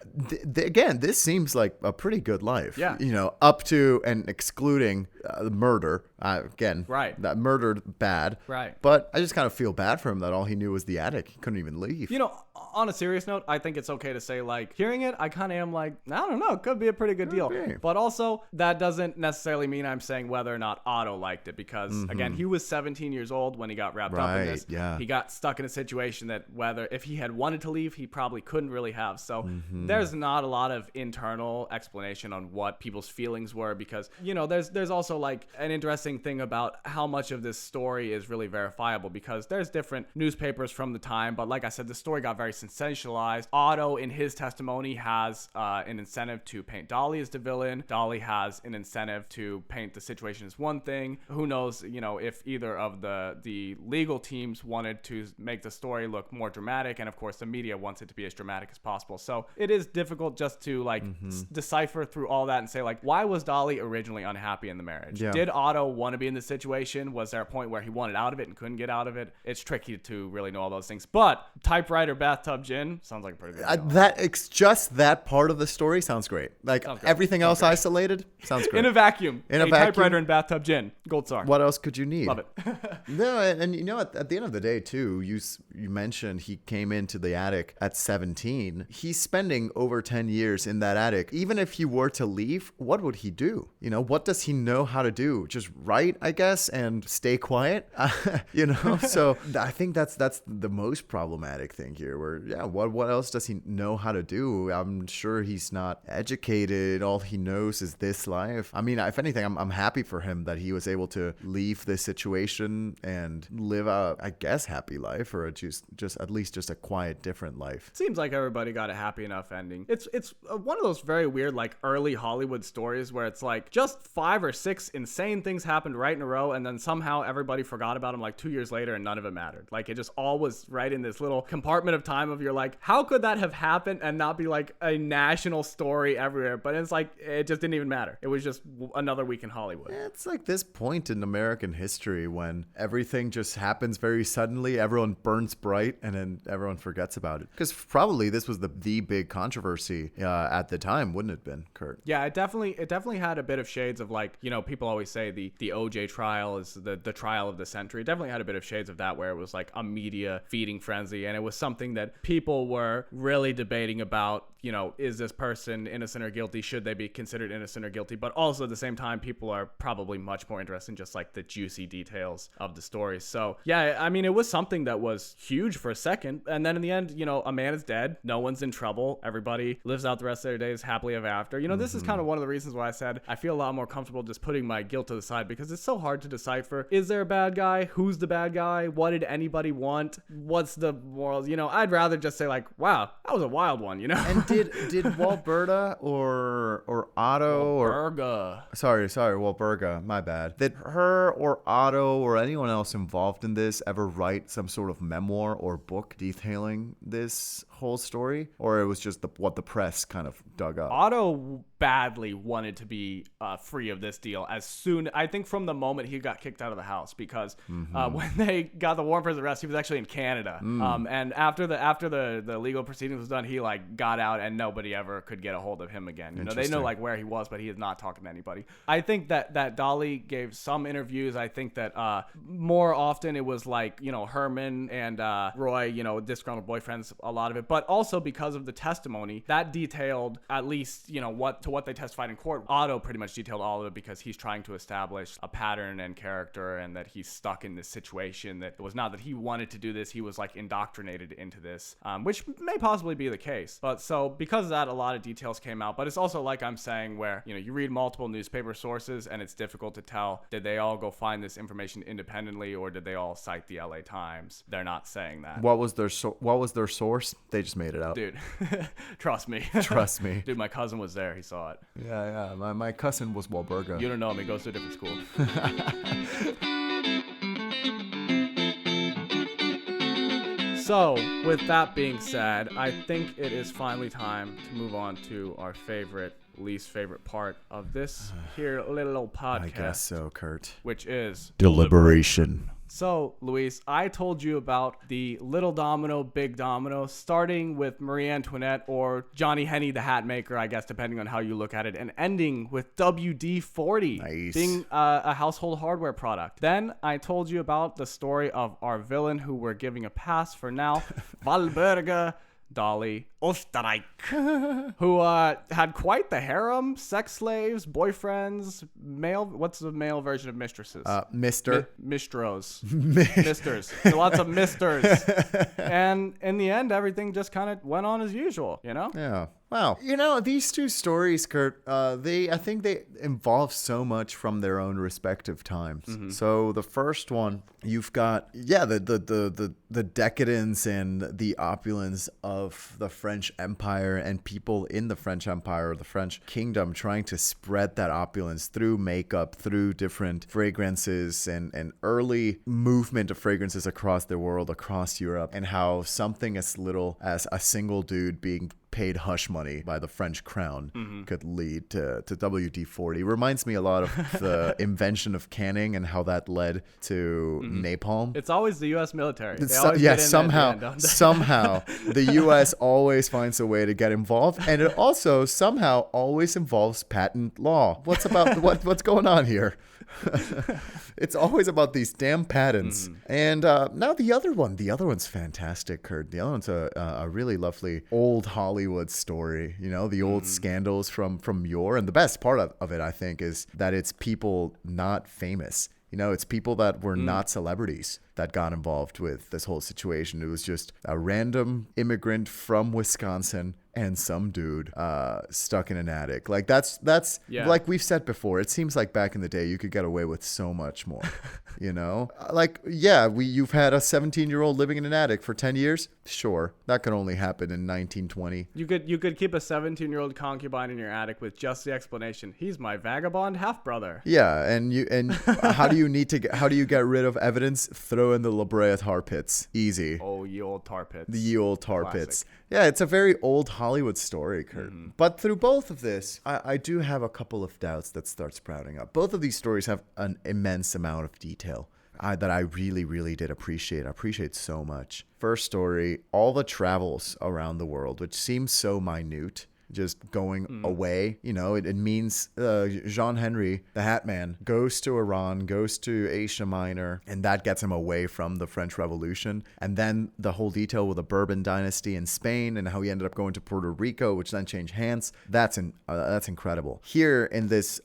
again, this seems like a pretty good life. Yeah. Up to and excluding murder. Again, right. That murdered bad. Right. But I just kind of feel bad for him that all he knew was the attic. He couldn't even leave. On a serious note, I think it's okay to say, like, hearing it, I kind of am like, I don't know, it could be a pretty good deal. But also, that doesn't necessarily mean I'm saying whether or not Otto liked it, because, again, he was 17 years old when he got wrapped up in this. Yeah. He got stuck in a situation that if he had wanted to leave, he probably couldn't really have. So there's not a lot of internal explanation on what people's feelings were, because, there's also, like, an interesting thing about how much of this story is really verifiable, because there's different newspapers from the time, but like I said, the story got very sensationalized. Otto, in his testimony, has an incentive to paint Dolly as the villain. Dolly has an incentive to paint the situation as one thing. Who knows, if either of the legal teams wanted to make the story look more dramatic, and of course the media wants it to be as dramatic as possible. So it is difficult just to decipher through all that and say, like, why was Dolly originally unhappy in the marriage? Yeah. Did Otto want to be in this situation? Was there a point where he wanted out of it and couldn't get out of it? It's tricky to really know all those things. But typewriter bathtub gin sounds like a pretty good deal. Just that part of the story sounds great. Like everything else isolated sounds great. In a vacuum. Typewriter and bathtub gin. Gold star. What else could you need? Love it. No, and at the end of the day too, you mentioned he came into the attic at 17. He's spending over 10 years in that attic. Even if he were to leave, what would he do? What does he know how to do? Just write, I guess, and stay quiet. So I think that's the most problematic thing here. Where what else does he know how to do? I'm sure he's not educated. All he knows is this life. I mean, if anything, I'm happy for him that he was able to leave this situation and live a, I guess, happy life, or just at least just a quiet, different life. Seems like everybody got a happy enough ending. It's one of those very weird, like, early Hollywood stories where it's like just 5 or 6 insane things happened right in a row, and then somehow everybody forgot about them like 2 years later, and none of it mattered. Like, it just all was right in this little compartment of time of you're like, how could that have happened and not be like a national story everywhere? But it's like, it just didn't even matter. It was just another week in Hollywood. It's like this point in American history when everything just happens very suddenly, everyone burns bright, and then everyone forgets about it. Because probably this was the big controversy at the time, wouldn't it have been, Kurt? Yeah, it definitely had a bit of shades of, like, people always say the OJ trial is the trial of the century. It definitely had a bit of shades of that, where it was like a media feeding frenzy, and it was something that people were really debating about, is this person innocent or guilty? Should they be considered innocent or guilty? But also at the same time, people are probably much more interested in just like the juicy details of the story. So yeah, I mean, it was something that was huge for a second. And then in the end, a man is dead. No one's in trouble. Everybody lives out the rest of their days happily ever after. This is kind of one of the reasons why I said I feel a lot more comfortable just putting my guilt to the side, because it's so hard to decipher. Is there a bad guy? Who's the bad guy? What did anybody want? What's the moral? I'd rather just say like, wow, that was a wild one, you know? And did Walberta or Otto Walberga, my bad. Did her or Otto or anyone else involved in this ever write some sort of memoir or book detailing this whole story? Or it was just what the press kind of dug up? Otto badly wanted to be free of this deal as soon, I think, from the moment he got kicked out of the house, because when they got the warrant for his arrest, he was actually in Canada. And after the legal proceedings was done, he like got out and nobody ever could get a hold of him again. You know, they know like where he was, but he is not talking to anybody. I think that Dolly gave some interviews. I think that more often it was like, you know, Herman and Roy, you know, disgruntled boyfriends, a lot of it, but also because of the testimony that detailed, at least, you know, what they testified in court. Otto pretty much detailed all of it because he's trying to establish a pattern and character, and that he's stuck in this situation, that it was not that he wanted to do this, he was like indoctrinated into this, which may possibly be the case. But so because of that, a lot of details came out. But it's also like I'm saying, where, you know, you read multiple newspaper sources and it's difficult to tell, did they all go find this information independently or did they all cite the LA Times? They're not saying that. What was their source? They just made it up. Dude, trust me. Trust me. Dude, my cousin was there. He saw it. Yeah. My cousin was Walberga. You don't know him. He goes to a different school. So, with that being said, I think it is finally time to move on to our least favorite part of this here little podcast. I guess so, Kurt. Which is deliberation. So, Luis, I told you about the little domino, big domino, starting with Marie Antoinette or Johnny Henney, the hat maker, I guess, depending on how you look at it, and ending with WD-40 being a household hardware product. Then I told you about the story of our villain, who we're giving a pass for now, Walberga Dolly Osterreich, who had quite the harem, sex slaves, boyfriends, what's the male version of mistresses? Mister. Mistros. Misters. Lots of misters. And in the end, everything just kind of went on as usual, you know? Yeah. Wow. You know, these two stories, Kurt, I think they involve so much from their own respective times. Mm-hmm. So the first one, you've got, the decadence and the opulence of the French Empire and people in the French Empire or the French Kingdom trying to spread that opulence through makeup, through different fragrances and early movement of fragrances across the world, across Europe, and how something as little as a single dude being paid hush money by the French crown could lead to WD-40. Reminds me a lot of the invention of canning and how that led to napalm. It's always the U.S. military. Somehow the U.S. always finds a way to get involved, and it also somehow always involves patent law. What's going on here? It's always about these damn patents. And now the other one's fantastic, Kurt. The other one's a really lovely old Hollywood story, you know, the old scandals from yore. And the best part of it, I think, is that it's people not famous. You know, it's people that were not celebrities that got involved with this whole situation. It was just a random immigrant from Wisconsin and some dude stuck in an attic. Like that's like we've said before, it seems like back in the day you could get away with so much more. You know, you've had a 17-year-old living in an attic for 10 years. Sure, that could only happen in 1920. You could keep a 17-year-old concubine in your attic with just the explanation, he's my vagabond half brother. Yeah, and how do you get rid of evidence? Throw in the La Brea tar pits. Easy. Oh, ye old tar pits. The ye old tar pits. Yeah, it's a very old Hollywood story, Kurt. But through both of this, I do have a couple of doubts that start sprouting up. Both of these stories have an immense amount of detail that I really, really did appreciate. I appreciate so much. First story, all the travels around the world, which seems so minute. Just going away, you know, it means Jean Henry, the Hat Man, goes to Iran, goes to Asia Minor, and that gets him away from the French Revolution. And then the whole detail with the Bourbon dynasty in Spain and how he ended up going to Puerto Rico, which then changed hands. That's incredible. Here in this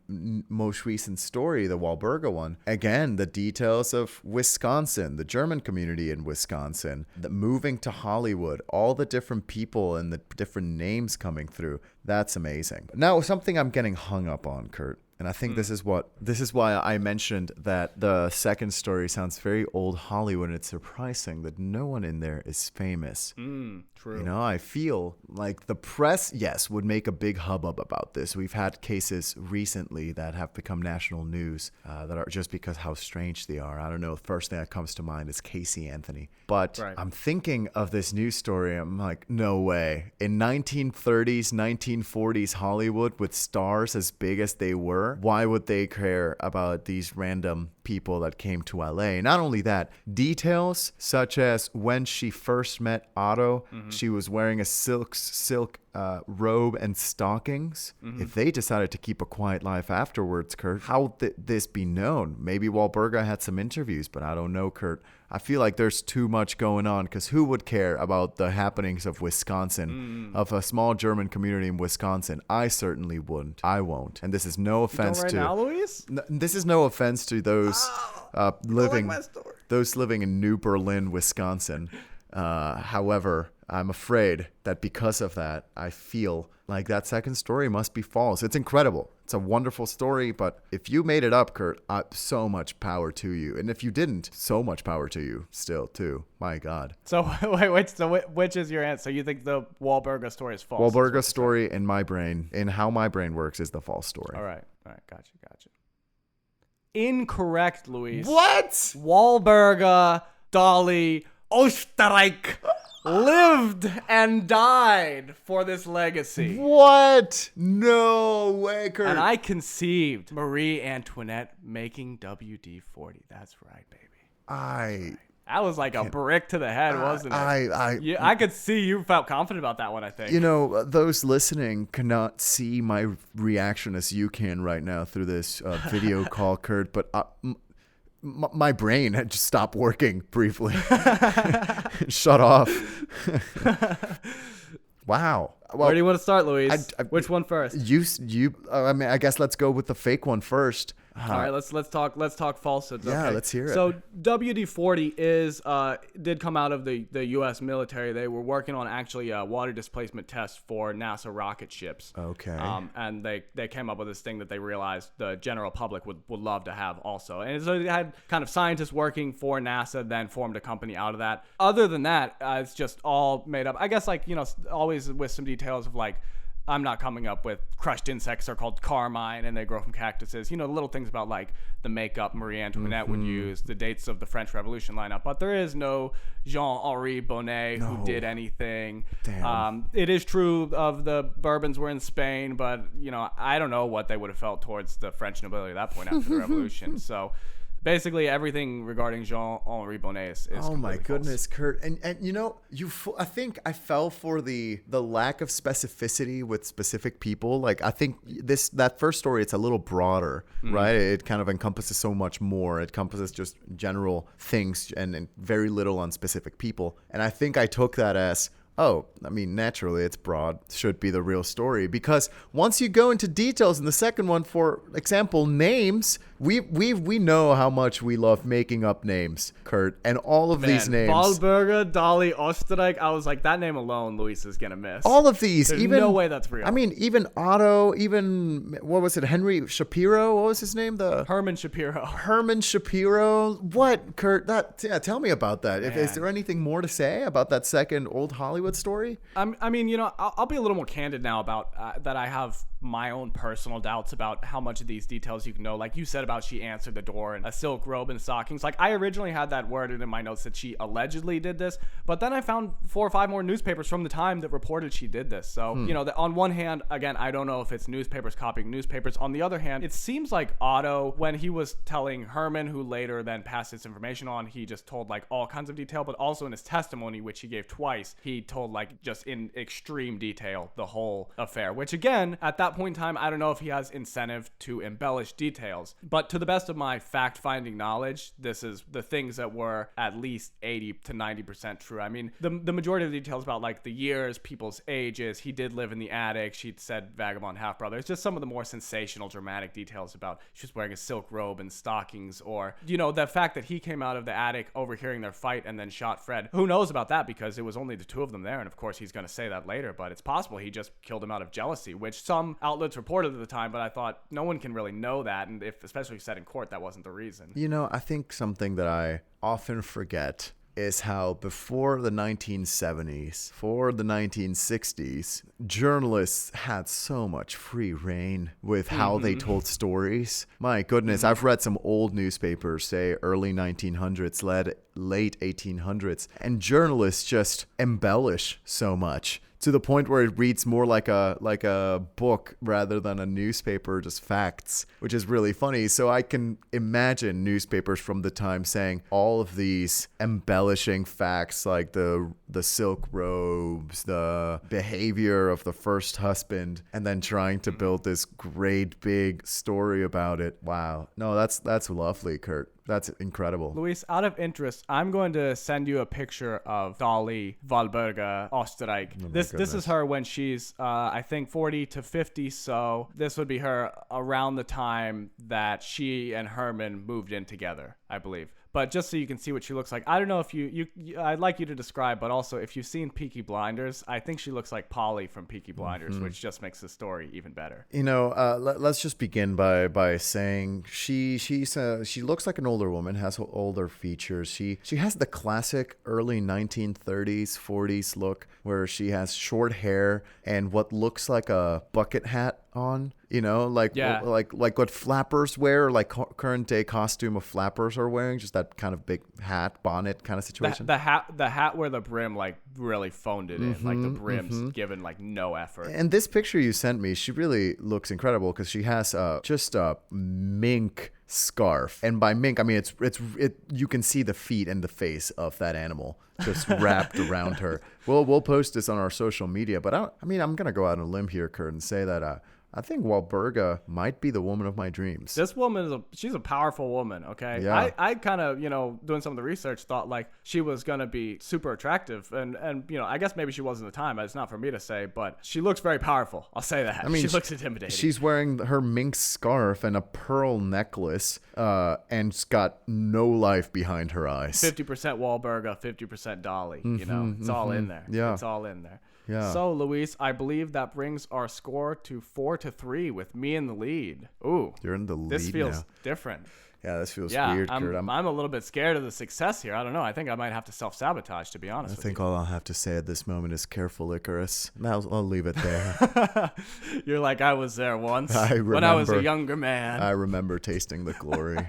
most recent story, the Walberga one, again, the details of Wisconsin, the German community in Wisconsin, the moving to Hollywood, all the different people and the different names coming through. That's amazing. Now, something I'm getting hung up on, Kurt, And I think this is why I mentioned that the second story sounds very old Hollywood. And it's surprising that no one in there is famous. True. You know, I feel like the press, yes, would make a big hubbub about this. We've had cases recently that have become national news that are just because how strange they are. I don't know. The first thing that comes to mind is Casey Anthony. But I'm thinking of this news story. I'm like, no way. In 1930s, 1940s Hollywood, with stars as big as they were, why would they care about these random people that came to LA? Not only that, details such as when she first met Otto, she was wearing a silk robe and stockings. If they decided to keep a quiet life afterwards, Kurt, how would this be known? Maybe Wahlberg had some interviews, but I don't know, Kurt. I feel like there's too much going on, because who would care about the happenings of Wisconsin, of a small German community in Wisconsin? I certainly wouldn't. I won't. And this is no offense to now, Luis? This is no offense to those living in New Berlin, Wisconsin. However, I'm afraid that because of that, I feel like that second story must be false. It's incredible. It's a wonderful story, but if you made it up, Kurt, so much power to you. And if you didn't, so much power to you still, too. My God. So, wait, so which is your answer? You think the Wahlberg story is false? Wahlberg story in my brain, in how my brain works, is the false story. All right. Gotcha. Incorrect, Luis. What? Wahlberg, Dolly, Österreich lived and died for this legacy. What? No way, Kurt. And I conceived Marie Antoinette making WD-40. That's right, baby. That was like a brick to the head, wasn't it? I could see you felt confident about that one, I think. You know, those listening cannot see my reaction as you can right now through this video call, Kurt, but my brain had just stopped working briefly. Shut off. Wow. Well, where do you want to start, Luis? Which one first? I guess let's go with the fake one first. All right, let's talk falsehoods. Yeah, okay. Let's hear it. So WD-40 did come out of the U.S. military. They were working on actually water displacement tests for NASA rocket ships. Okay. And they came up with this thing that they realized the general public would love to have also. And so they had kind of scientists working for NASA, then formed a company out of that. Other than that, it's just all made up. I guess, like, you know, always with some details of, like, I'm not coming up with crushed insects are called carmine and they grow from cactuses. You know, little things about, like, the makeup Marie Antoinette would use, the dates of the French Revolution lineup. But there is no Jean-Henri Bonnet who did anything. Damn. It is true of the Bourbons were in Spain, but, you know, I don't know what they would have felt towards the French nobility at that point after the Revolution. So basically, everything regarding Jean-Henri Bonnet is oh my goodness, false. Kurt! And you know, I think I fell for the lack of specificity with specific people. Like, I think that first story, it's a little broader, right? It kind of encompasses so much more. It encompasses just general things and very little on specific people. And I think I took that as, oh, I mean, naturally, it's broad, should be the real story. Because once you go into details in the second one, for example, names, we know how much we love making up names, Kurt, and all of these names. Wahlberg, Dolly, Österreich. I was like, that name alone, Luis is gonna miss. All of these, There's no way that's real. I mean, even Otto, even what was it, Henry Shapiro? What was his name? Herman Shapiro. Herman Shapiro. What, Kurt? Tell me about that. Is there anything more to say about that second old Hollywood story? I mean, you know, I'll be a little more candid now about that. I have my own personal doubts about how much of these details you can know. Like you said about she answered the door in a silk robe and stockings. Like, I originally had that worded in my notes that she allegedly did this, but then I found 4 or 5 more newspapers from the time that reported she did this. So, you know, on one hand, again, I don't know if it's newspapers copying newspapers. On the other hand, it seems like Otto, when he was telling Herman, who later then passed this information on, he just told, like, all kinds of detail, but also in his testimony, which he gave twice, he told, like, just in extreme detail the whole affair, which, again, at that point in time, I don't know if he has incentive to embellish details. But But to the best of my fact-finding knowledge, this is the things that were at least 80 to 90% true. I mean, the majority of the details about like the years, people's ages, he did live in the attic, she'd said vagabond half-brother. It's just some of the more sensational, dramatic details about she was wearing a silk robe and stockings, or, you know, the fact that he came out of the attic overhearing their fight and then shot Fred. Who knows about that, because it was only the two of them there, and of course he's going to say that later, but it's possible he just killed him out of jealousy, which some outlets reported at the time, but I thought no one can really know that, and if, especially if said in court, that wasn't the reason. You know, I think something that I often forget is how before the 1970s, for the 1960s, journalists had so much free reign with how they told stories. My goodness, I've read some old newspapers, say early 1900s, late 1800s, and journalists just embellish so much, to the point where it reads more like a book rather than a newspaper, just facts, which is really funny. So I can imagine newspapers from the time saying all of these embellishing facts, like the silk robes, the behavior of the first husband, and then trying to build this great big story about it. Wow. No, that's lovely, Kurt. That's incredible. Luis, out of interest, I'm going to send you a picture of Dolly Walburga Oostenrijk. This is her when she's, I think, 40 to 50. So this would be her around the time that she and Herman moved in together, I believe. But just so you can see what she looks like, I don't know if you I'd like you to describe, but also if you've seen Peaky Blinders, I think she looks like Polly from Peaky Blinders, which just makes the story even better. You know, let's just begin by saying she looks like an older woman, has older features. She has the classic early 1930s, 40s look where she has short hair and what looks like a bucket hat on. You know, like what flappers wear, like current day costume of flappers are wearing, just that kind of big hat, bonnet kind of situation. The hat where the brim like really phoned it in, like the brim's given like no effort. And this picture you sent me, she really looks incredible because she has just a mink scarf, and by mink I mean it's you can see the feet and the face of that animal just wrapped around her. We'll post this on our social media, but I'm gonna go out on a limb here, Kurt, and say that I think Walburga might be the woman of my dreams. This woman she's a powerful woman, okay? Yeah. I kind of, doing some of the research, thought like she was going to be super attractive. And I guess maybe she was in the time. It's not for me to say, but she looks very powerful. I'll say that. I mean, she looks intimidating. She's wearing her mink scarf and a pearl necklace and's got no life behind her eyes. 50% Walburga, 50% Dolly. It's all in there. Yeah. It's all in there. Yeah. So, Luis, I believe that brings our score to 4-3 with me in the lead. Ooh. You're in the lead now. This feels different. Yeah, this feels weird, Kurt. I'm a little bit scared of the success here. I don't know. I think I might have to self-sabotage, to be honest with you. I think all I'll have to say at this moment is careful, Icarus. I'll leave it there. You're like, I was there once when I was a younger man. I remember tasting the glory.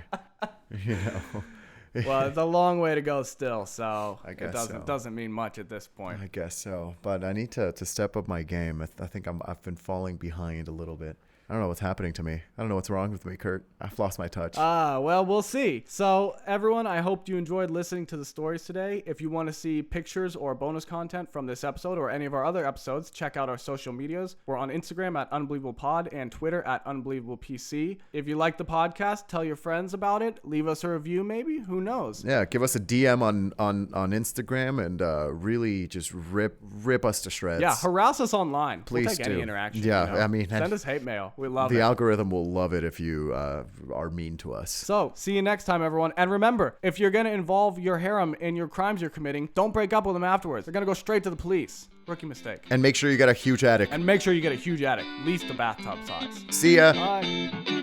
Well, it's a long way to go still, so I guess it doesn't mean much at this point. I guess so, but I need to step up my game. I think I've been falling behind a little bit. I don't know what's happening to me. I don't know what's wrong with me, Kurt. I've lost my touch. Well, we'll see. So, everyone, I hope you enjoyed listening to the stories today. If you want to see pictures or bonus content from this episode or any of our other episodes, check out our social medias. We're on Instagram at UnbelievablePod and Twitter at UnbelievablePC. If you like the podcast, tell your friends about it. Leave us a review, maybe. Who knows? Yeah, give us a DM on Instagram and really just rip us to shreds. Yeah, harass us online. Please we'll take do. Any interaction. Yeah, I mean, send us hate mail. We love it. The algorithm will love it if you are mean to us. So, see you next time, everyone. And remember, if you're going to involve your harem in your crimes you're committing, don't break up with them afterwards. They're going to go straight to the police. Rookie mistake. And make sure you get a huge attic. At least the bathtub size. See ya. Bye.